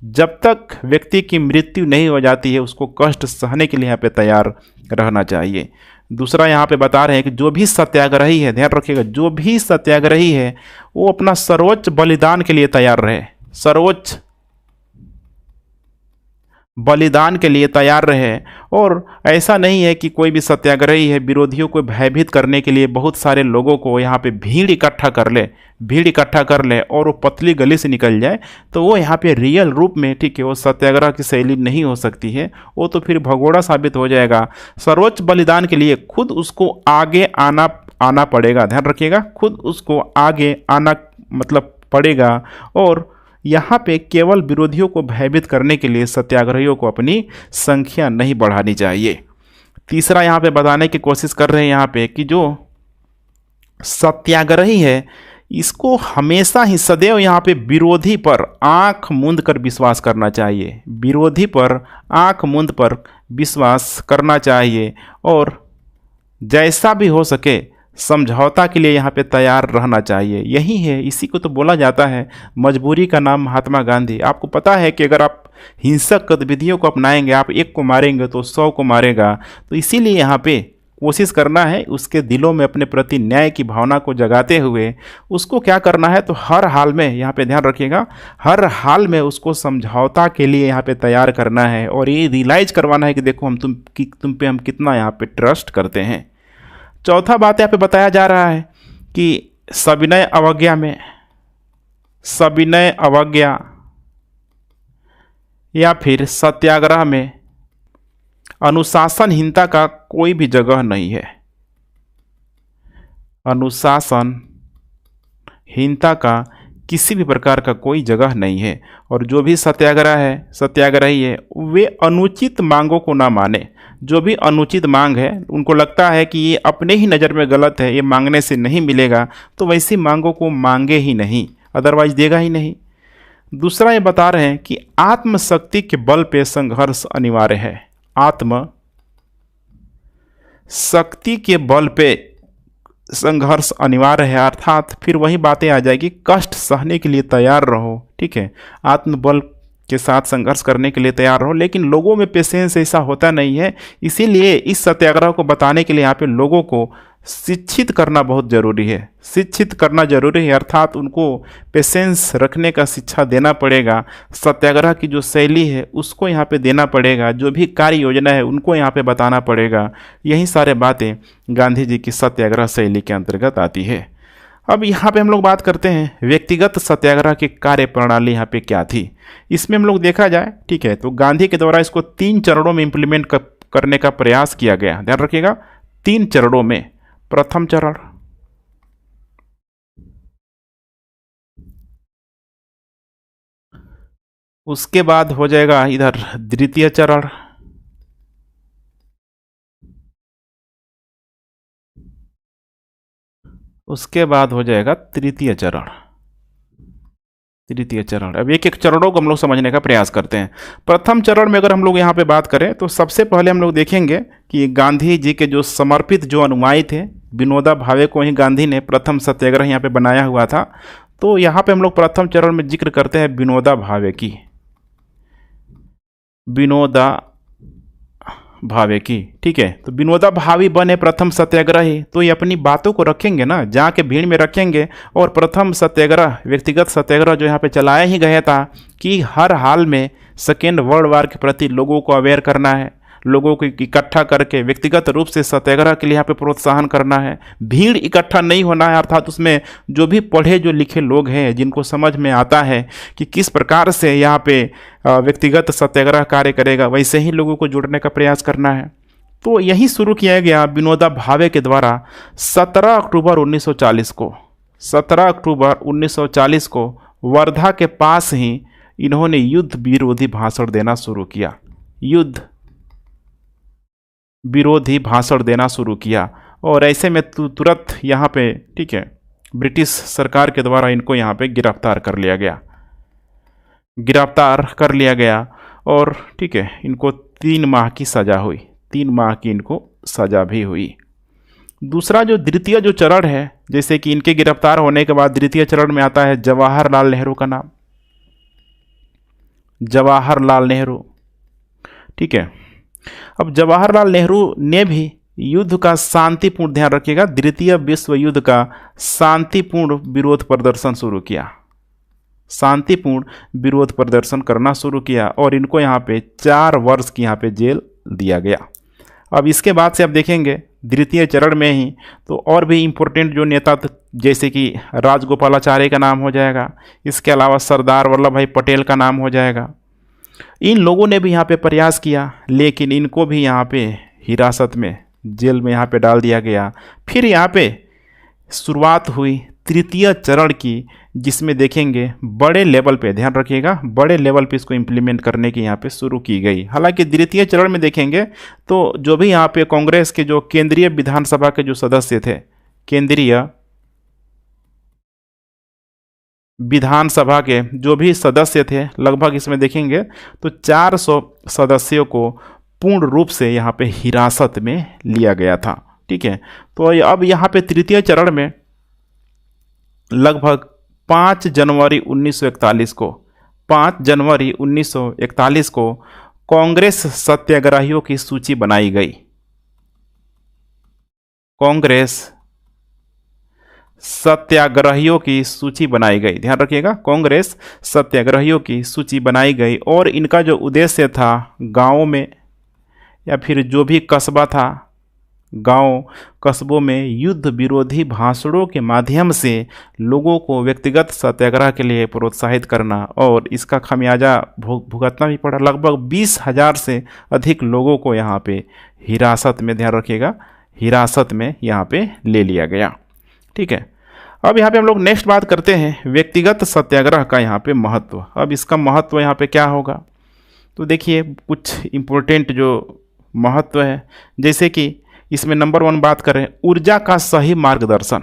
जब तक व्यक्ति की मृत्यु नहीं हो जाती है उसको कष्ट सहने के लिए यहाँ पे तैयार रहना चाहिए। दूसरा यहाँ पे बता रहे हैं कि जो भी सत्याग्रही है, ध्यान रखिएगा, जो भी सत्याग्रही है वो अपना सर्वोच्च बलिदान के लिए तैयार रहे, सर्वोच्च बलिदान के लिए तैयार रहे। और ऐसा नहीं है कि कोई भी सत्याग्रही है विरोधियों को भयभीत करने के लिए बहुत सारे लोगों को यहाँ पे भीड़ इकट्ठा कर ले और वो पतली गली से निकल जाए, तो वो यहाँ पे रियल रूप में, ठीक है, वो सत्याग्रह की शैली नहीं हो सकती है, वो तो फिर भगोड़ा साबित हो जाएगा। सर्वोच्च बलिदान के लिए खुद उसको आगे आना पड़ेगा, ध्यान रखिएगा, खुद उसको आगे आना मतलब पड़ेगा। और यहाँ पे केवल विरोधियों को भयभीत करने के लिए सत्याग्रहियों को अपनी संख्या नहीं बढ़ानी चाहिए। तीसरा यहाँ पे बताने की कोशिश कर रहे हैं यहाँ पे कि जो सत्याग्रही है इसको हमेशा ही सदैव यहाँ पे विरोधी पर आंख मूंद कर विश्वास करना चाहिए, विरोधी पर आंख मूंद पर विश्वास करना चाहिए और जैसा भी हो सके समझौता के लिए यहाँ पे तैयार रहना चाहिए। यही है, इसी को तो बोला जाता है मजबूरी का नाम महात्मा गांधी। आपको पता है कि अगर आप हिंसक गतिविधियों को अपनाएंगे, आप एक को मारेंगे तो 100 को मारेगा। तो इसीलिए यहाँ पे कोशिश करना है उसके दिलों में अपने प्रति न्याय की भावना को जगाते हुए उसको क्या करना है, तो हर हाल में, यहाँ पे ध्यान रखिएगा, हर हाल में उसको समझौता के लिए यहाँ पे तैयार करना है और ये रियलाइज करवाना है कि देखो हम तुम पे हम कितना यहाँ पे ट्रस्ट करते हैं। चौथा बात यहाँ पे बताया जा रहा है कि सविनय अवज्ञा या फिर सत्याग्रह में अनुशासनहीनता का कोई भी जगह नहीं है। अनुशासनहीनता का किसी भी प्रकार का कोई जगह नहीं है। और जो भी सत्याग्रही है वे अनुचित मांगों को ना माने। जो भी अनुचित मांग है, उनको लगता है कि ये अपने ही नज़र में गलत है, ये मांगने से नहीं मिलेगा, तो वैसी मांगों को मांगे ही नहीं, अदरवाइज देगा ही नहीं। दूसरा ये बता रहे हैं कि आत्मशक्ति के बल पे संघर्ष अनिवार्य है। आत्मशक्ति के बल पे संघर्ष अनिवार्य है, अर्थात फिर वही बातें आ जाएगी, कष्ट सहने के लिए तैयार रहो, ठीक है, आत्मबल के साथ संघर्ष करने के लिए तैयार रहो। लेकिन लोगों में पेशेंस ऐसा होता नहीं है, इसीलिए इस सत्याग्रह को बताने के लिए यहाँ पे लोगों को शिक्षित करना बहुत ज़रूरी है, अर्थात उनको पेशेंस रखने का शिक्षा देना पड़ेगा। सत्याग्रह की जो शैली है उसको यहाँ पे देना पड़ेगा, जो भी कार्य योजना है उनको यहाँ पे बताना पड़ेगा। यही सारे बातें गांधी जी की सत्याग्रह शैली के अंतर्गत आती है। अब यहाँ पे हम लोग बात करते हैं व्यक्तिगत सत्याग्रह की कार्य प्रणाली यहाँ पे क्या थी। इसमें हम लोग देखा जाए, ठीक है, तो गांधी के द्वारा इसको 3 चरणों में इम्प्लीमेंट करने का प्रयास किया गया। ध्यान रखिएगा, 3 चरणों में। प्रथम चरण, उसके बाद हो जाएगा इधर द्वितीय चरण, उसके बाद हो जाएगा तृतीय चरण। अब एक एक चरणों को हम लोग समझने का प्रयास करते हैं। प्रथम चरण में अगर हम लोग यहाँ पे बात करें तो सबसे पहले हम लोग देखेंगे कि गांधी जी के जो समर्पित जो अनुयायी थे, विनोबा भावे को ही गांधी ने प्रथम सत्याग्रह यहाँ पे बनाया हुआ था। तो यहाँ पे हम लोग प्रथम चरण में जिक्र करते हैं विनोबा भावे की, ठीक है। तो विनोबा भावे बने प्रथम सत्याग्रही, तो ये अपनी बातों को रखेंगे ना, जाके भीड़ में रखेंगे। और प्रथम सत्याग्रह, व्यक्तिगत सत्याग्रह जो यहाँ पे चलाया ही गया था कि हर हाल में सेकेंड वर्ल्ड वार के प्रति लोगों को अवेयर करना है, लोगों को इकट्ठा करके व्यक्तिगत रूप से सत्याग्रह के लिए यहाँ पे प्रोत्साहन करना है। भीड़ इकट्ठा नहीं होना है, अर्थात उसमें जो भी पढ़े जो लिखे लोग हैं, जिनको समझ में आता है कि किस प्रकार से यहाँ पे व्यक्तिगत सत्याग्रह कार्य करेगा, वैसे ही लोगों को जोड़ने का प्रयास करना है। तो यही शुरू किया गया विनोबा भावे के द्वारा 17 अक्टूबर 1940 को वर्धा के पास ही इन्होंने युद्ध विरोधी भाषण देना शुरू किया, और ऐसे में तुरंत यहाँ पे, ठीक है, ब्रिटिश सरकार के द्वारा इनको यहाँ पे गिरफ्तार कर लिया गया और ठीक है, इनको 3 माह की सज़ा हुई, 3 माह की इनको सज़ा भी हुई। दूसरा जो द्वितीय जो चरण है, जैसे कि इनके गिरफ्तार होने के बाद द्वितीय चरण में आता है जवाहरलाल नेहरू का नाम, जवाहरलाल नेहरू, ठीक है। अब जवाहरलाल नेहरू ने भी युद्ध का शांतिपूर्ण, ध्यान रखिएगा, द्वितीय विश्व युद्ध का शांतिपूर्ण विरोध प्रदर्शन शुरू किया। शांतिपूर्ण विरोध प्रदर्शन करना शुरू किया और इनको यहाँ पे 4 वर्ष की यहाँ पे जेल दिया गया। अब इसके बाद से आप देखेंगे द्वितीय चरण में ही तो और भी इम्पोर्टेंट जो नेता जैसे कि राजगोपालाचारी का नाम हो जाएगा, इसके अलावा सरदार वल्लभ भाई पटेल का नाम हो जाएगा। इन लोगों ने भी यहाँ पे प्रयास किया, लेकिन इनको भी यहाँ पे हिरासत में जेल में यहाँ पे डाल दिया गया। फिर यहाँ पे शुरुआत हुई तृतीय चरण की, जिसमें देखेंगे बड़े लेवल पे, ध्यान रखिएगा, बड़े लेवल पे इसको इम्प्लीमेंट करने की यहाँ पे शुरू की गई। हालांकि द्वितीय चरण में देखेंगे तो जो भी यहाँ पे कांग्रेस के जो केंद्रीय विधानसभा के जो सदस्य थे, केंद्रीय विधानसभा के जो भी सदस्य थे, लगभग इसमें देखेंगे तो 400 सदस्यों को पूर्ण रूप से यहाँ पे हिरासत में लिया गया था। ठीक है, तो अब यहाँ पे तृतीय चरण में लगभग 5 जनवरी 1941 को कांग्रेस सत्याग्रहियों की सूची बनाई गई। कांग्रेस सत्याग्रहियों की सूची बनाई गई, ध्यान रखिएगा, कांग्रेस सत्याग्रहियों की सूची बनाई गई और इनका जो उद्देश्य था, गांवों में या फिर जो भी कस्बा था, गांव कस्बों में युद्ध विरोधी भाषणों के माध्यम से लोगों को व्यक्तिगत सत्याग्रह के लिए प्रोत्साहित करना और इसका खमियाजा भुगतना भी पड़ा। लगभग 20,000 से अधिक लोगों को यहाँ पे हिरासत में, ध्यान रखिएगा, हिरासत में यहाँ पे ले लिया गया। ठीक है, अब यहाँ पे हम लोग नेक्स्ट बात करते हैं व्यक्तिगत सत्याग्रह का यहाँ पे महत्व। अब इसका महत्व यहाँ पे क्या होगा, तो देखिए कुछ इम्पोर्टेंट जो महत्व है, जैसे कि इसमें नंबर 1 बात करें, ऊर्जा का सही मार्गदर्शन।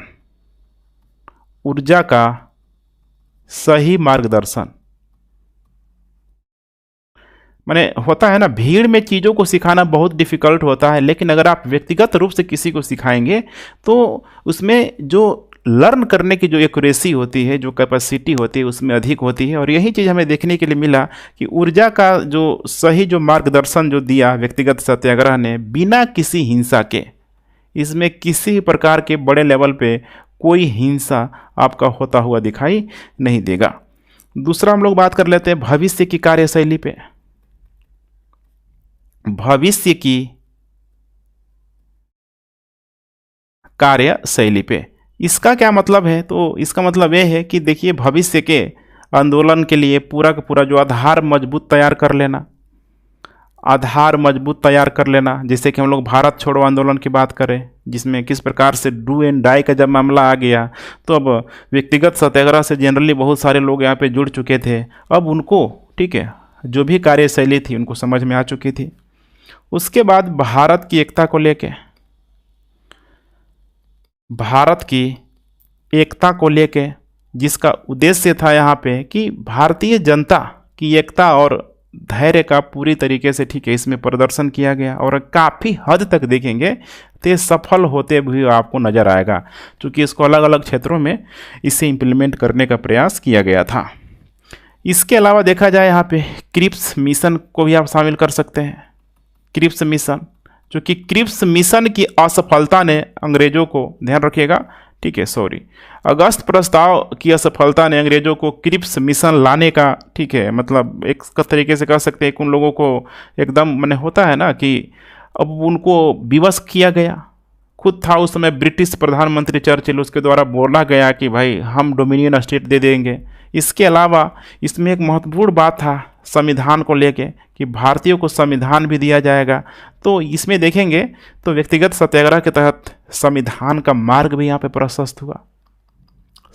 ऊर्जा का सही मार्गदर्शन माने होता है ना, भीड़ में चीज़ों को सिखाना बहुत डिफिकल्ट होता है, लेकिन अगर आप व्यक्तिगत रूप से किसी को सिखाएंगे तो उसमें जो लर्न करने की जो एक्यूरेसी होती है, जो कैपेसिटी होती है, उसमें अधिक होती है। और यही चीज़ हमें देखने के लिए मिला कि ऊर्जा का जो सही जो मार्गदर्शन जो दिया व्यक्तिगत सत्याग्रह ने, बिना किसी हिंसा के, इसमें किसी प्रकार के बड़े लेवल पे कोई हिंसा आपका होता हुआ दिखाई नहीं देगा। दूसरा हम लोग बात कर लेते हैं भविष्य की कार्यशैली पे। भविष्य की कार्यशैली पे इसका क्या मतलब है, तो इसका मतलब यह है कि देखिए भविष्य के आंदोलन के लिए पूरा का पूरा जो आधार मजबूत तैयार कर लेना, आधार मजबूत तैयार कर लेना। जैसे कि हम लोग भारत छोड़ो आंदोलन की बात करें, जिसमें किस प्रकार से डू एंड डाई का जब मामला आ गया, तो अब व्यक्तिगत सत्याग्रह से जनरली बहुत सारे लोग यहाँ पे जुड़ चुके थे। अब उनको, ठीक है, जो भी कार्यशैली थी उनको समझ में आ चुकी थी। उसके बाद भारत की एकता को लेके, भारत की एकता को लेके जिसका उद्देश्य था यहाँ पे कि भारतीय जनता की एकता और धैर्य का पूरी तरीके से, ठीक है, इसमें प्रदर्शन किया गया और काफ़ी हद तक देखेंगे तो ये सफल होते भी आपको नज़र आएगा, क्योंकि इसको अलग अलग क्षेत्रों में इसे इम्प्लीमेंट करने का प्रयास किया गया था। इसके अलावा देखा जाए यहाँ पे क्रिप्स मिशन को भी आप शामिल कर सकते हैं। क्रिप्स मिशन, जो कि क्रिप्स मिशन की असफलता ने अंग्रेजों को, ध्यान रखिएगा, ठीक है, सॉरी, अगस्त प्रस्ताव की असफलता ने अंग्रेजों को क्रिप्स मिशन लाने का, ठीक है, मतलब एक तरीके से कह सकते हैं कि उन लोगों को एकदम मैंने होता है ना कि अब उनको विवश किया गया। खुद था उस समय ब्रिटिश प्रधानमंत्री चर्चिल, उसके द्वारा बोला गया कि भाई हम डोमिनियन स्टेट दे देंगे। इसके अलावा इसमें एक महत्वपूर्ण बात था संविधान को लेके कि भारतीयों को संविधान भी दिया जाएगा। तो इसमें देखेंगे तो व्यक्तिगत सत्याग्रह के तहत संविधान का मार्ग भी यहाँ पे प्रशस्त हुआ,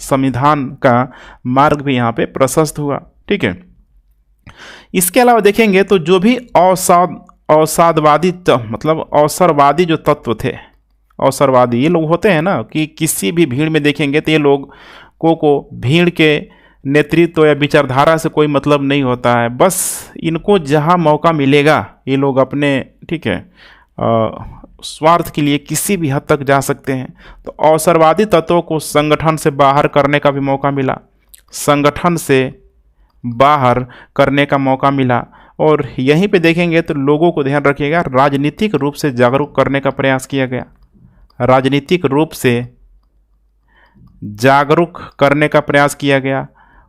संविधान का मार्ग भी यहाँ पे प्रशस्त हुआ, ठीक है। इसके अलावा देखेंगे तो जो भी अवसादवादी मतलब अवसरवादी जो तत्व थे, अवसरवादी ये लोग होते हैं ना कि किसी भी भीड़ में देखेंगे तो ये लोग को भीड़ के नेतृत्व या विचारधारा से कोई मतलब नहीं होता है, बस इनको जहां मौका मिलेगा ये लोग अपने, ठीक है, स्वार्थ के लिए किसी भी हद तक जा सकते हैं। तो अवसरवादी तत्वों को संगठन से बाहर करने का भी मौका मिला, संगठन से बाहर करने का मौका मिला। और यहीं पे देखेंगे तो लोगों को, ध्यान रखिएगा, राजनीतिक रूप से जागरूक करने का प्रयास किया गया, राजनीतिक रूप से जागरूक करने का प्रयास किया गया।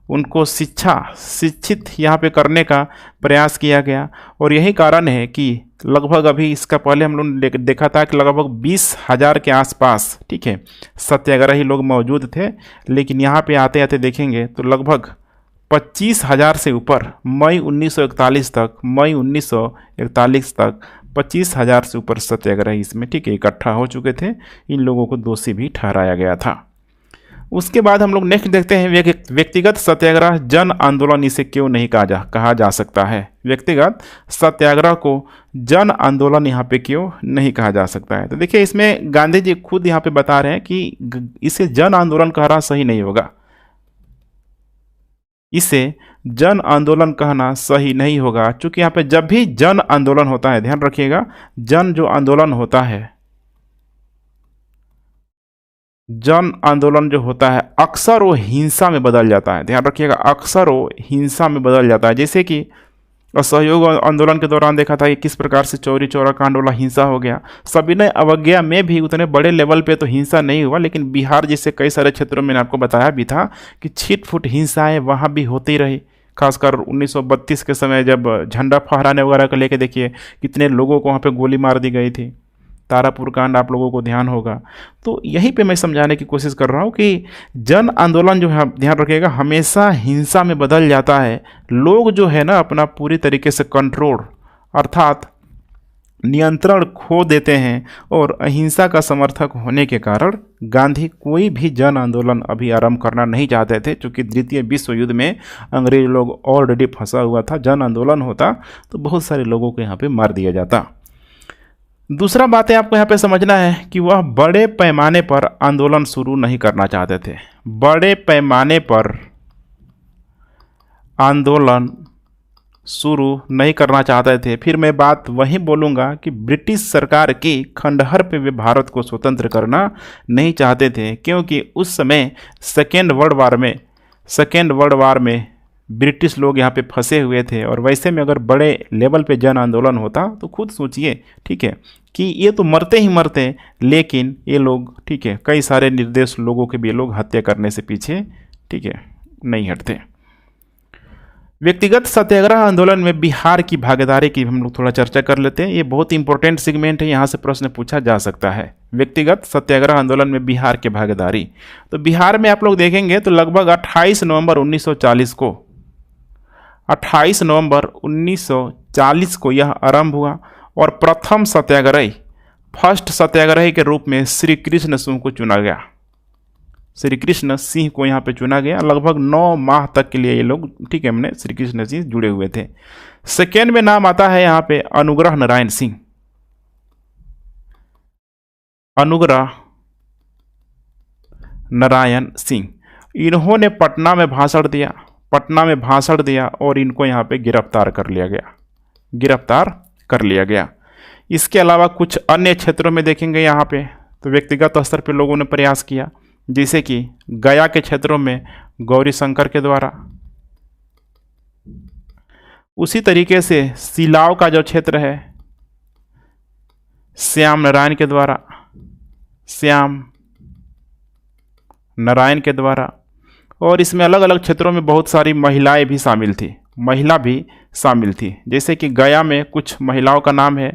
उनको शिक्षित यहाँ पे करने का प्रयास किया गया। और यही कारण है कि लगभग अभी इसका पहले हम लोग ने देखा था कि लगभग 20,000 के आसपास, ठीक है, सत्याग्रही लोग मौजूद थे। लेकिन यहाँ पे आते आते देखेंगे तो लगभग 25,000 से ऊपर मई 1941 तक 25,000 से ऊपर सत्याग्रही इसमें, ठीक है, इकट्ठा हो चुके थे। इन लोगों को दोषी भी ठहराया गया था। उसके बाद हम लोग नेक्स्ट देखते हैं व्यक्तिगत सत्याग्रह जन आंदोलन इसे क्यों नहीं कहा जा सकता है। व्यक्तिगत सत्याग्रह को जन आंदोलन यहाँ पे क्यों नहीं कहा जा सकता है। तो देखिए इसमें गांधी जी खुद यहाँ पे बता रहे हैं कि इसे जन आंदोलन कहना सही नहीं होगा, इसे जन आंदोलन कहना सही नहीं होगा। चूंकि यहाँ पे जब भी जन आंदोलन होता है, ध्यान रखिएगा, जन जो आंदोलन होता है, जन आंदोलन जो होता है अक्सर वो हिंसा में बदल जाता है। ध्यान रखिएगा, अक्सर वो हिंसा में बदल जाता है। जैसे कि असहयोग आंदोलन के दौरान देखा था कि किस प्रकार से चौरी चौरा कांड वाला हिंसा हो गया। सविनय अवज्ञा में भी उतने बड़े लेवल पे तो हिंसा नहीं हुआ, लेकिन बिहार जैसे कई सारे क्षेत्रों में आपको बताया भी था कि छिटफुट हिंसाएं वहाँ भी होती रही। खासकर 1932 के समय जब झंडा फहराने वगैरह को लेके देखिए कितने लोगों को वहाँ पे गोली मार दी गई थी। तारापुर कांड आप लोगों को ध्यान होगा। तो यहीं पे मैं समझाने की कोशिश कर रहा हूँ कि जन आंदोलन जो है, ध्यान रखिएगा, हमेशा हिंसा में बदल जाता है। लोग जो है ना अपना पूरी तरीके से कंट्रोल अर्थात नियंत्रण खो देते हैं और अहिंसा का समर्थक होने के कारण गांधी कोई भी जन आंदोलन अभी आरंभ करना नहीं चाहते थे। क्योंकि द्वितीय विश्व युद्ध में अंग्रेज लोग ऑलरेडी फंसा हुआ था। जन आंदोलन होता तो बहुत सारे लोगों को यहाँ पे मार दिया जाता। दूसरा बात है आपको यहाँ पे समझना है कि वह बड़े पैमाने पर आंदोलन शुरू नहीं करना चाहते थे। बड़े पैमाने पर आंदोलन शुरू नहीं करना चाहते थे। फिर मैं बात वही बोलूँगा कि ब्रिटिश सरकार की खंडहर पे वे भारत को स्वतंत्र करना नहीं चाहते थे, क्योंकि उस समय सेकेंड वर्ल्ड वार में ब्रिटिश लोग यहाँ पे फंसे हुए थे। और वैसे में अगर बड़े लेवल पे जन आंदोलन होता तो खुद सोचिए, ठीक है, कि ये तो मरते ही मरते, लेकिन ये लोग, ठीक है, कई सारे निर्दोष लोगों के भी लोग हत्या करने से पीछे, ठीक है, नहीं हटते। व्यक्तिगत सत्याग्रह आंदोलन में बिहार की भागीदारी की हम लोग थोड़ा चर्चा कर लेते हैं। ये बहुत इंपॉर्टेंट सेगमेंट है, यहाँ से प्रश्न पूछा जा सकता है। व्यक्तिगत सत्याग्रह आंदोलन में बिहार की भागीदारी, तो बिहार में आप लोग देखेंगे तो लगभग 28 नवंबर 1940 को यह आरंभ हुआ। और प्रथम सत्याग्रही, फर्स्ट सत्याग्रही के रूप में श्री कृष्ण सिंह को चुना गया। श्री कृष्ण सिंह को यहाँ पे चुना गया। लगभग 9 माह तक के लिए ये लोग, ठीक है, हमने श्री कृष्ण सिंह जुड़े हुए थे। सेकेंड में नाम आता है यहाँ पे अनुग्रह नारायण सिंह। अनुग्रह नारायण सिंह, इन्होंने पटना में भाषण दिया और इनको यहाँ पे गिरफ्तार कर लिया गया। इसके अलावा कुछ अन्य क्षेत्रों में देखेंगे यहाँ पे तो व्यक्तिगत स्तर पे लोगों ने प्रयास किया, जैसे कि गया के क्षेत्रों में गौरी शंकर के द्वारा, उसी तरीके से सिलाव का जो क्षेत्र है श्याम नारायण के द्वारा। और इसमें अलग अलग क्षेत्रों में बहुत सारी महिला भी शामिल थी। जैसे कि गया में कुछ महिलाओं का नाम है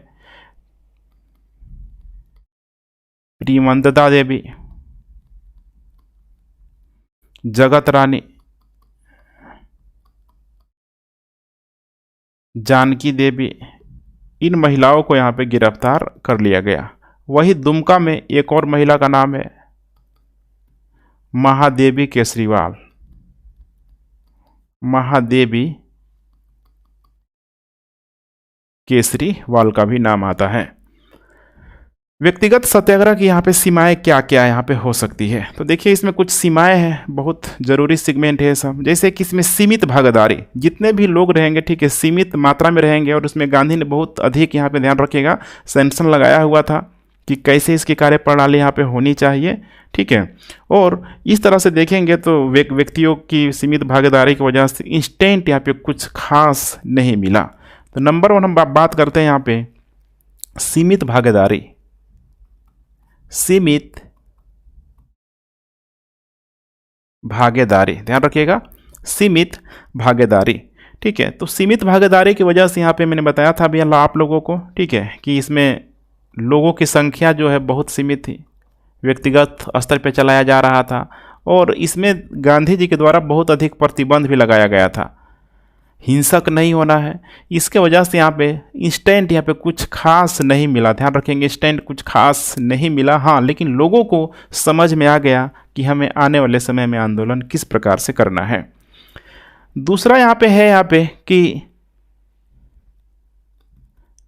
प्रियमंदा देवी, जगत रानी, जानकी देवी। इन महिलाओं को यहाँ पे गिरफ्तार कर लिया गया। वही दुमका में एक और महिला का नाम है महादेवी केसरीवाल। महादेवी केसरीवाल का भी नाम आता है। व्यक्तिगत सत्याग्रह की यहाँ पे सीमाएं क्या क्या यहाँ पे हो सकती है, तो देखिए इसमें कुछ सीमाएं हैं, बहुत जरूरी सेगमेंट है सब। जैसे कि इसमें सीमित भागीदारी, जितने भी लोग रहेंगे, ठीक है, सीमित मात्रा में रहेंगे। और उसमें गांधी ने बहुत अधिक यहाँ पे ध्यान रखिएगा सेंक्शन लगाया हुआ था कि कैसे इसकी कार्यप्रणाली यहाँ पे होनी चाहिए, ठीक है। और इस तरह से देखेंगे तो व्यक्तियों की सीमित भागीदारी की वजह से इंस्टेंट यहाँ पे कुछ खास नहीं मिला। तो नंबर 1 हम बात करते हैं यहाँ पे सीमित भागीदारी। ध्यान रखिएगा, सीमित भागीदारी। ठीक है, तो सीमित भागीदारी की वजह से यहाँ पे मैंने बताया था अभी आप लोगों को, ठीक है, कि इसमें लोगों की संख्या जो है बहुत सीमित थी, व्यक्तिगत स्तर पे चलाया जा रहा था, और इसमें गांधी जी के द्वारा बहुत अधिक प्रतिबंध भी लगाया गया था, हिंसक नहीं होना है। इसके वजह से यहाँ पे इंस्टेंट यहाँ पे कुछ खास नहीं मिला, ध्यान रखेंगे, इंस्टेंट कुछ खास नहीं मिला। हाँ, लेकिन लोगों को समझ में आ गया कि हमें आने वाले समय में आंदोलन किस प्रकार से करना है। दूसरा यहाँ पे है यहाँ पे कि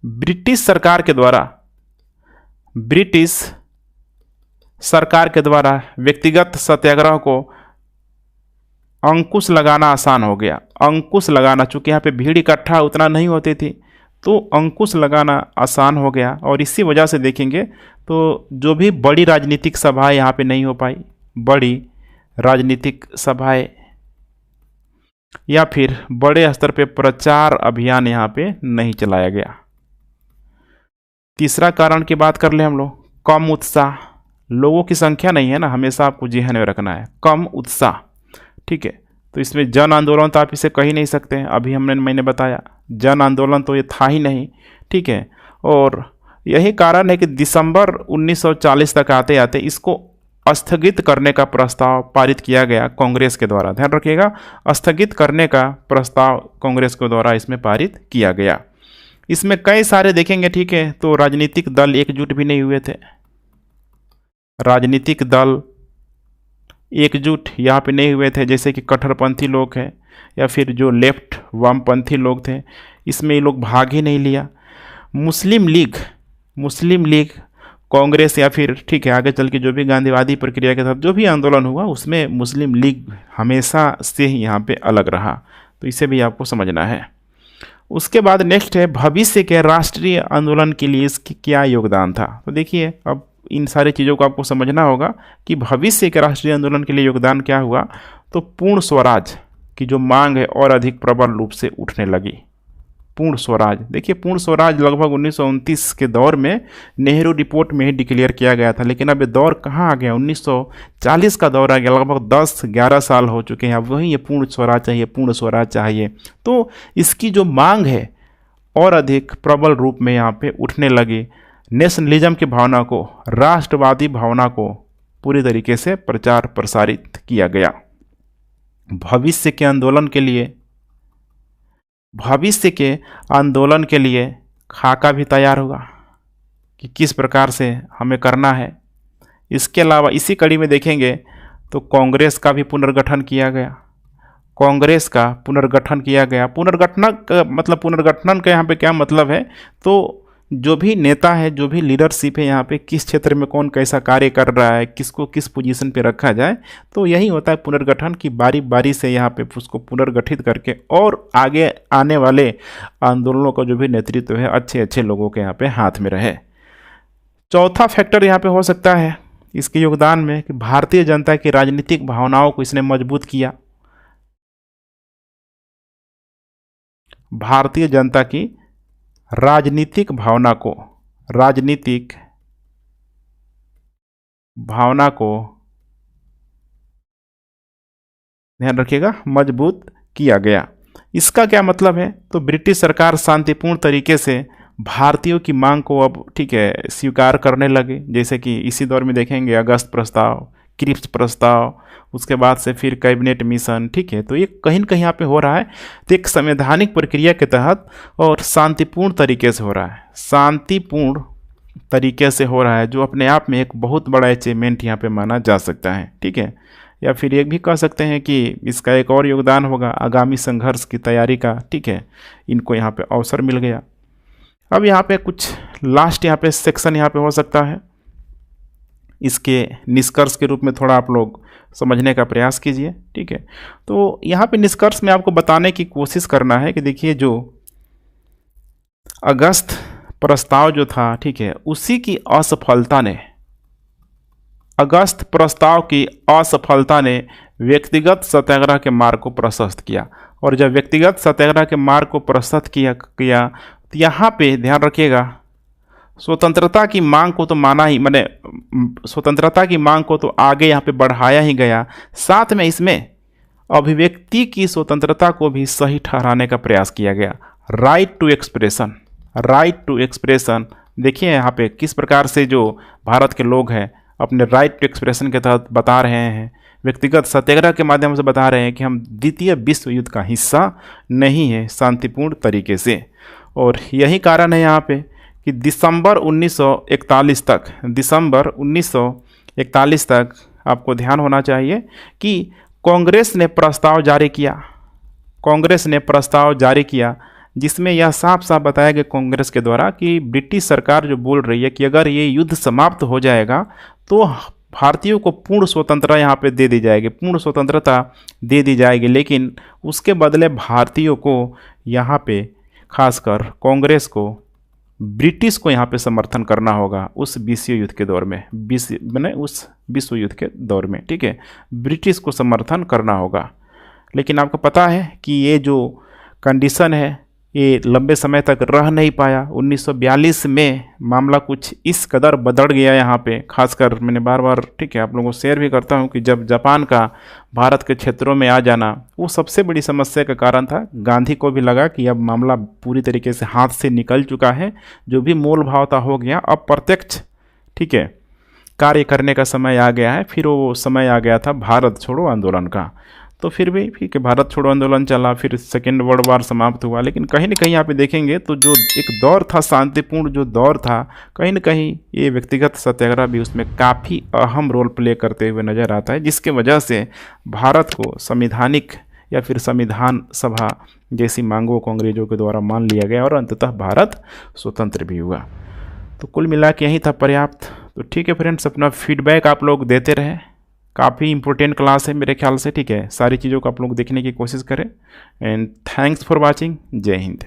ब्रिटिश सरकार के द्वारा व्यक्तिगत सत्याग्रह को अंकुश लगाना आसान हो गया। अंकुश लगाना, चूंकि यहाँ पे भीड़ इकट्ठा उतना नहीं होती थी, तो अंकुश लगाना आसान हो गया, और इसी वजह से देखेंगे तो जो भी बड़ी राजनीतिक सभाएं यहाँ पे नहीं हो पाई, बड़ी राजनीतिक सभाएं या फिर बड़े स्तर पे प्रचार अभियान यहाँ पे नहीं चलाया गया। तीसरा कारण की बात कर ले हम लोग, कम उत्साह। लोगों की संख्या नहीं है ना, हमेशा आपको जेहन में रखना है, कम उत्साह। ठीक है, तो इसमें जन आंदोलन तो आप इसे कह ही नहीं सकते हैं, अभी मैंने बताया जन आंदोलन तो ये था ही नहीं। ठीक है, और यही कारण है कि दिसंबर 1940 तक आते आते इसको स्थगित करने का प्रस्ताव पारित किया गया कांग्रेस के द्वारा। ध्यान रखिएगा, स्थगित करने का प्रस्ताव कांग्रेस के द्वारा इसमें पारित किया गया। इसमें कई सारे देखेंगे, ठीक है, तो राजनीतिक दल एकजुट भी नहीं हुए थे, राजनीतिक दल एकजुट यहाँ पे नहीं हुए थे, जैसे कि कट्टरपंथी लोग हैं या फिर जो लेफ्ट वामपंथी लोग थे, इसमें ये लोग भाग ही नहीं लिया। मुस्लिम लीग कांग्रेस या फिर, ठीक है, आगे चल के जो भी गांधीवादी प्रक्रिया के साथ जो भी आंदोलन हुआ उसमें मुस्लिम लीग हमेशा से ही यहाँ पे अलग रहा, तो इसे भी आपको समझना है। उसके बाद नेक्स्ट है भविष्य के राष्ट्रीय आंदोलन के लिए इसकी क्या योगदान था। तो देखिए, अब इन सारी चीज़ों को आपको समझना होगा कि भविष्य के राष्ट्रीय आंदोलन के लिए योगदान क्या हुआ। तो पूर्ण स्वराज की जो मांग है और अधिक प्रबल रूप से उठने लगी। पूर्ण स्वराज, देखिए पूर्ण स्वराज लगभग 1929 के दौर में नेहरू रिपोर्ट में ही डिक्लेयर किया गया था, लेकिन अब ये दौर कहाँ आ गया, 1940 का दौर आ गया, लगभग 10-11 साल हो चुके हैं, अब वही ये पूर्ण स्वराज चाहिए, पूर्ण स्वराज चाहिए। तो इसकी जो मांग है और अधिक प्रबल रूप में यहाँ पे उठने लगी। नेशनलिज्म की भावना को, राष्ट्रवादी भावना को पूरी तरीके से प्रचार प्रसारित किया गया। भविष्य के आंदोलन के लिए खाका भी तैयार हुआ कि किस प्रकार से हमें करना है। इसके अलावा इसी कड़ी में देखेंगे तो कांग्रेस का भी पुनर्गठन किया गया। पुनर्गठन का यहाँ पे क्या मतलब है, तो जो भी नेता है, जो भी लीडरशिप है यहाँ पे, किस क्षेत्र में कौन कैसा कार्य कर रहा है, किसको किस पोजीशन पे रखा जाए, तो यही होता है पुनर्गठन की। बारी बारी से यहाँ पे उसको पुनर्गठित करके और आगे आने वाले आंदोलनों का जो भी नेतृत्व है अच्छे लोगों के यहाँ पे हाथ में रहे। चौथा फैक्टर यहाँ पे हो सकता है इसके योगदान में कि भारतीय जनता की राजनीतिक भावनाओं को इसने मजबूत किया। भारतीय जनता की राजनीतिक भावना को ध्यान रखिएगा मजबूत किया गया। इसका क्या मतलब है, तो ब्रिटिश सरकार शांतिपूर्ण तरीके से भारतीयों की मांग को अब, ठीक है, स्वीकार करने लगे। जैसे कि इसी दौर में देखेंगे अगस्त प्रस्ताव, क्रिप्स प्रस्ताव, उसके बाद से फिर कैबिनेट मिशन। ठीक है, तो ये कहीं न कहीं यहाँ पे हो रहा है तो एक संवैधानिक प्रक्रिया के तहत और शांतिपूर्ण तरीके से हो रहा है, जो अपने आप में एक बहुत बड़ा अचीवमेंट यहाँ पे माना जा सकता है। ठीक है, या फिर ये भी कह सकते हैं कि इसका एक और योगदान होगा आगामी संघर्ष की तैयारी का। ठीक है, इनको यहाँ पे अवसर मिल गया। अब यहाँ पे कुछ लास्ट यहाँ पे सेक्शन यहाँ पे हो सकता है, इसके निष्कर्ष के रूप में थोड़ा आप लोग समझने का प्रयास कीजिए। ठीक है, तो यहाँ पे निष्कर्ष में आपको बताने की कोशिश करना है कि देखिए जो अगस्त प्रस्ताव जो था, ठीक है, उसी की असफलता ने, अगस्त प्रस्ताव की असफलता ने व्यक्तिगत सत्याग्रह के मार्ग को प्रशस्त किया। और जब व्यक्तिगत सत्याग्रह के मार्ग को प्रशस्त किया तो यहाँ पे ध्यान रखिएगा स्वतंत्रता की मांग को तो माना ही, स्वतंत्रता की मांग को तो आगे यहाँ पे बढ़ाया ही गया, साथ में इसमें अभिव्यक्ति की स्वतंत्रता को भी सही ठहराने का प्रयास किया गया। Write to expression, write to expression, देखिए यहाँ पे किस प्रकार से जो भारत के लोग हैं अपने राइट टू एक्सप्रेशन के तहत बता रहे हैं, व्यक्तिगत सत्याग्रह के माध्यम से बता रहे हैं कि हम द्वितीय विश्व युद्ध का हिस्सा नहीं है, शांतिपूर्ण तरीके से। और यही कारण है यहाँ पे कि दिसंबर 1941 तक आपको ध्यान होना चाहिए कि कांग्रेस ने प्रस्ताव जारी किया जिसमें यह साफ साफ बताया गया कांग्रेस के द्वारा कि ब्रिटिश सरकार जो बोल रही है कि अगर ये युद्ध समाप्त हो जाएगा तो भारतीयों को पूर्ण स्वतंत्रता यहाँ पे दे दी जाएगी, पूर्ण स्वतंत्रता दे दी जाएगी, लेकिन उसके बदले भारतीयों को यहाँ पे खासकर कांग्रेस को ब्रिटिश को यहाँ पे समर्थन करना होगा उस विश्व युद्ध के दौर में, उस विश्व युद्ध के दौर में, ठीक है, ब्रिटिश को समर्थन करना होगा। लेकिन आपको पता है कि ये जो कंडीशन है ये लंबे समय तक रह नहीं पाया। 1942 में मामला कुछ इस कदर बदल गया यहाँ पे, खासकर मैंने बार बार, ठीक है, आप लोगों को शेयर भी करता हूँ कि जब जापान का भारत के क्षेत्रों में आ जाना वो सबसे बड़ी समस्या का कारण था। गांधी को भी लगा कि अब मामला पूरी तरीके से हाथ से निकल चुका है, जो भी मोल भाव था हो गया, अब प्रत्यक्ष, ठीक है, कार्य करने का समय आ गया है। फिर वो समय आ गया था भारत छोड़ो आंदोलन का, तो फिर भी ठीक है भारत छोड़ो आंदोलन चला, फिर सेकेंड वर्ल्ड वार समाप्त हुआ। लेकिन कहीं ना कहीं यहाँ पे देखेंगे तो जो एक दौर था, शांतिपूर्ण जो दौर था, कहीं ना कहीं ये व्यक्तिगत सत्याग्रह भी उसमें काफ़ी अहम रोल प्ले करते हुए नज़र आता है, जिसके वजह से भारत को संवैधानिक या फिर संविधान सभा जैसी मांगों को अंग्रेजों के द्वारा मान लिया गया और अंततः भारत स्वतंत्र भी हुआ। तो कुल मिला के यही था पर्याप्त। तो ठीक है फ्रेंड्स, अपना फीडबैक आप लोग देते रहें, काफ़ी इंपॉर्टेंट क्लास है मेरे ख्याल से, ठीक है, सारी चीज़ों को आप लोग देखने की कोशिश करें। And thanks for watching. जय हिंद।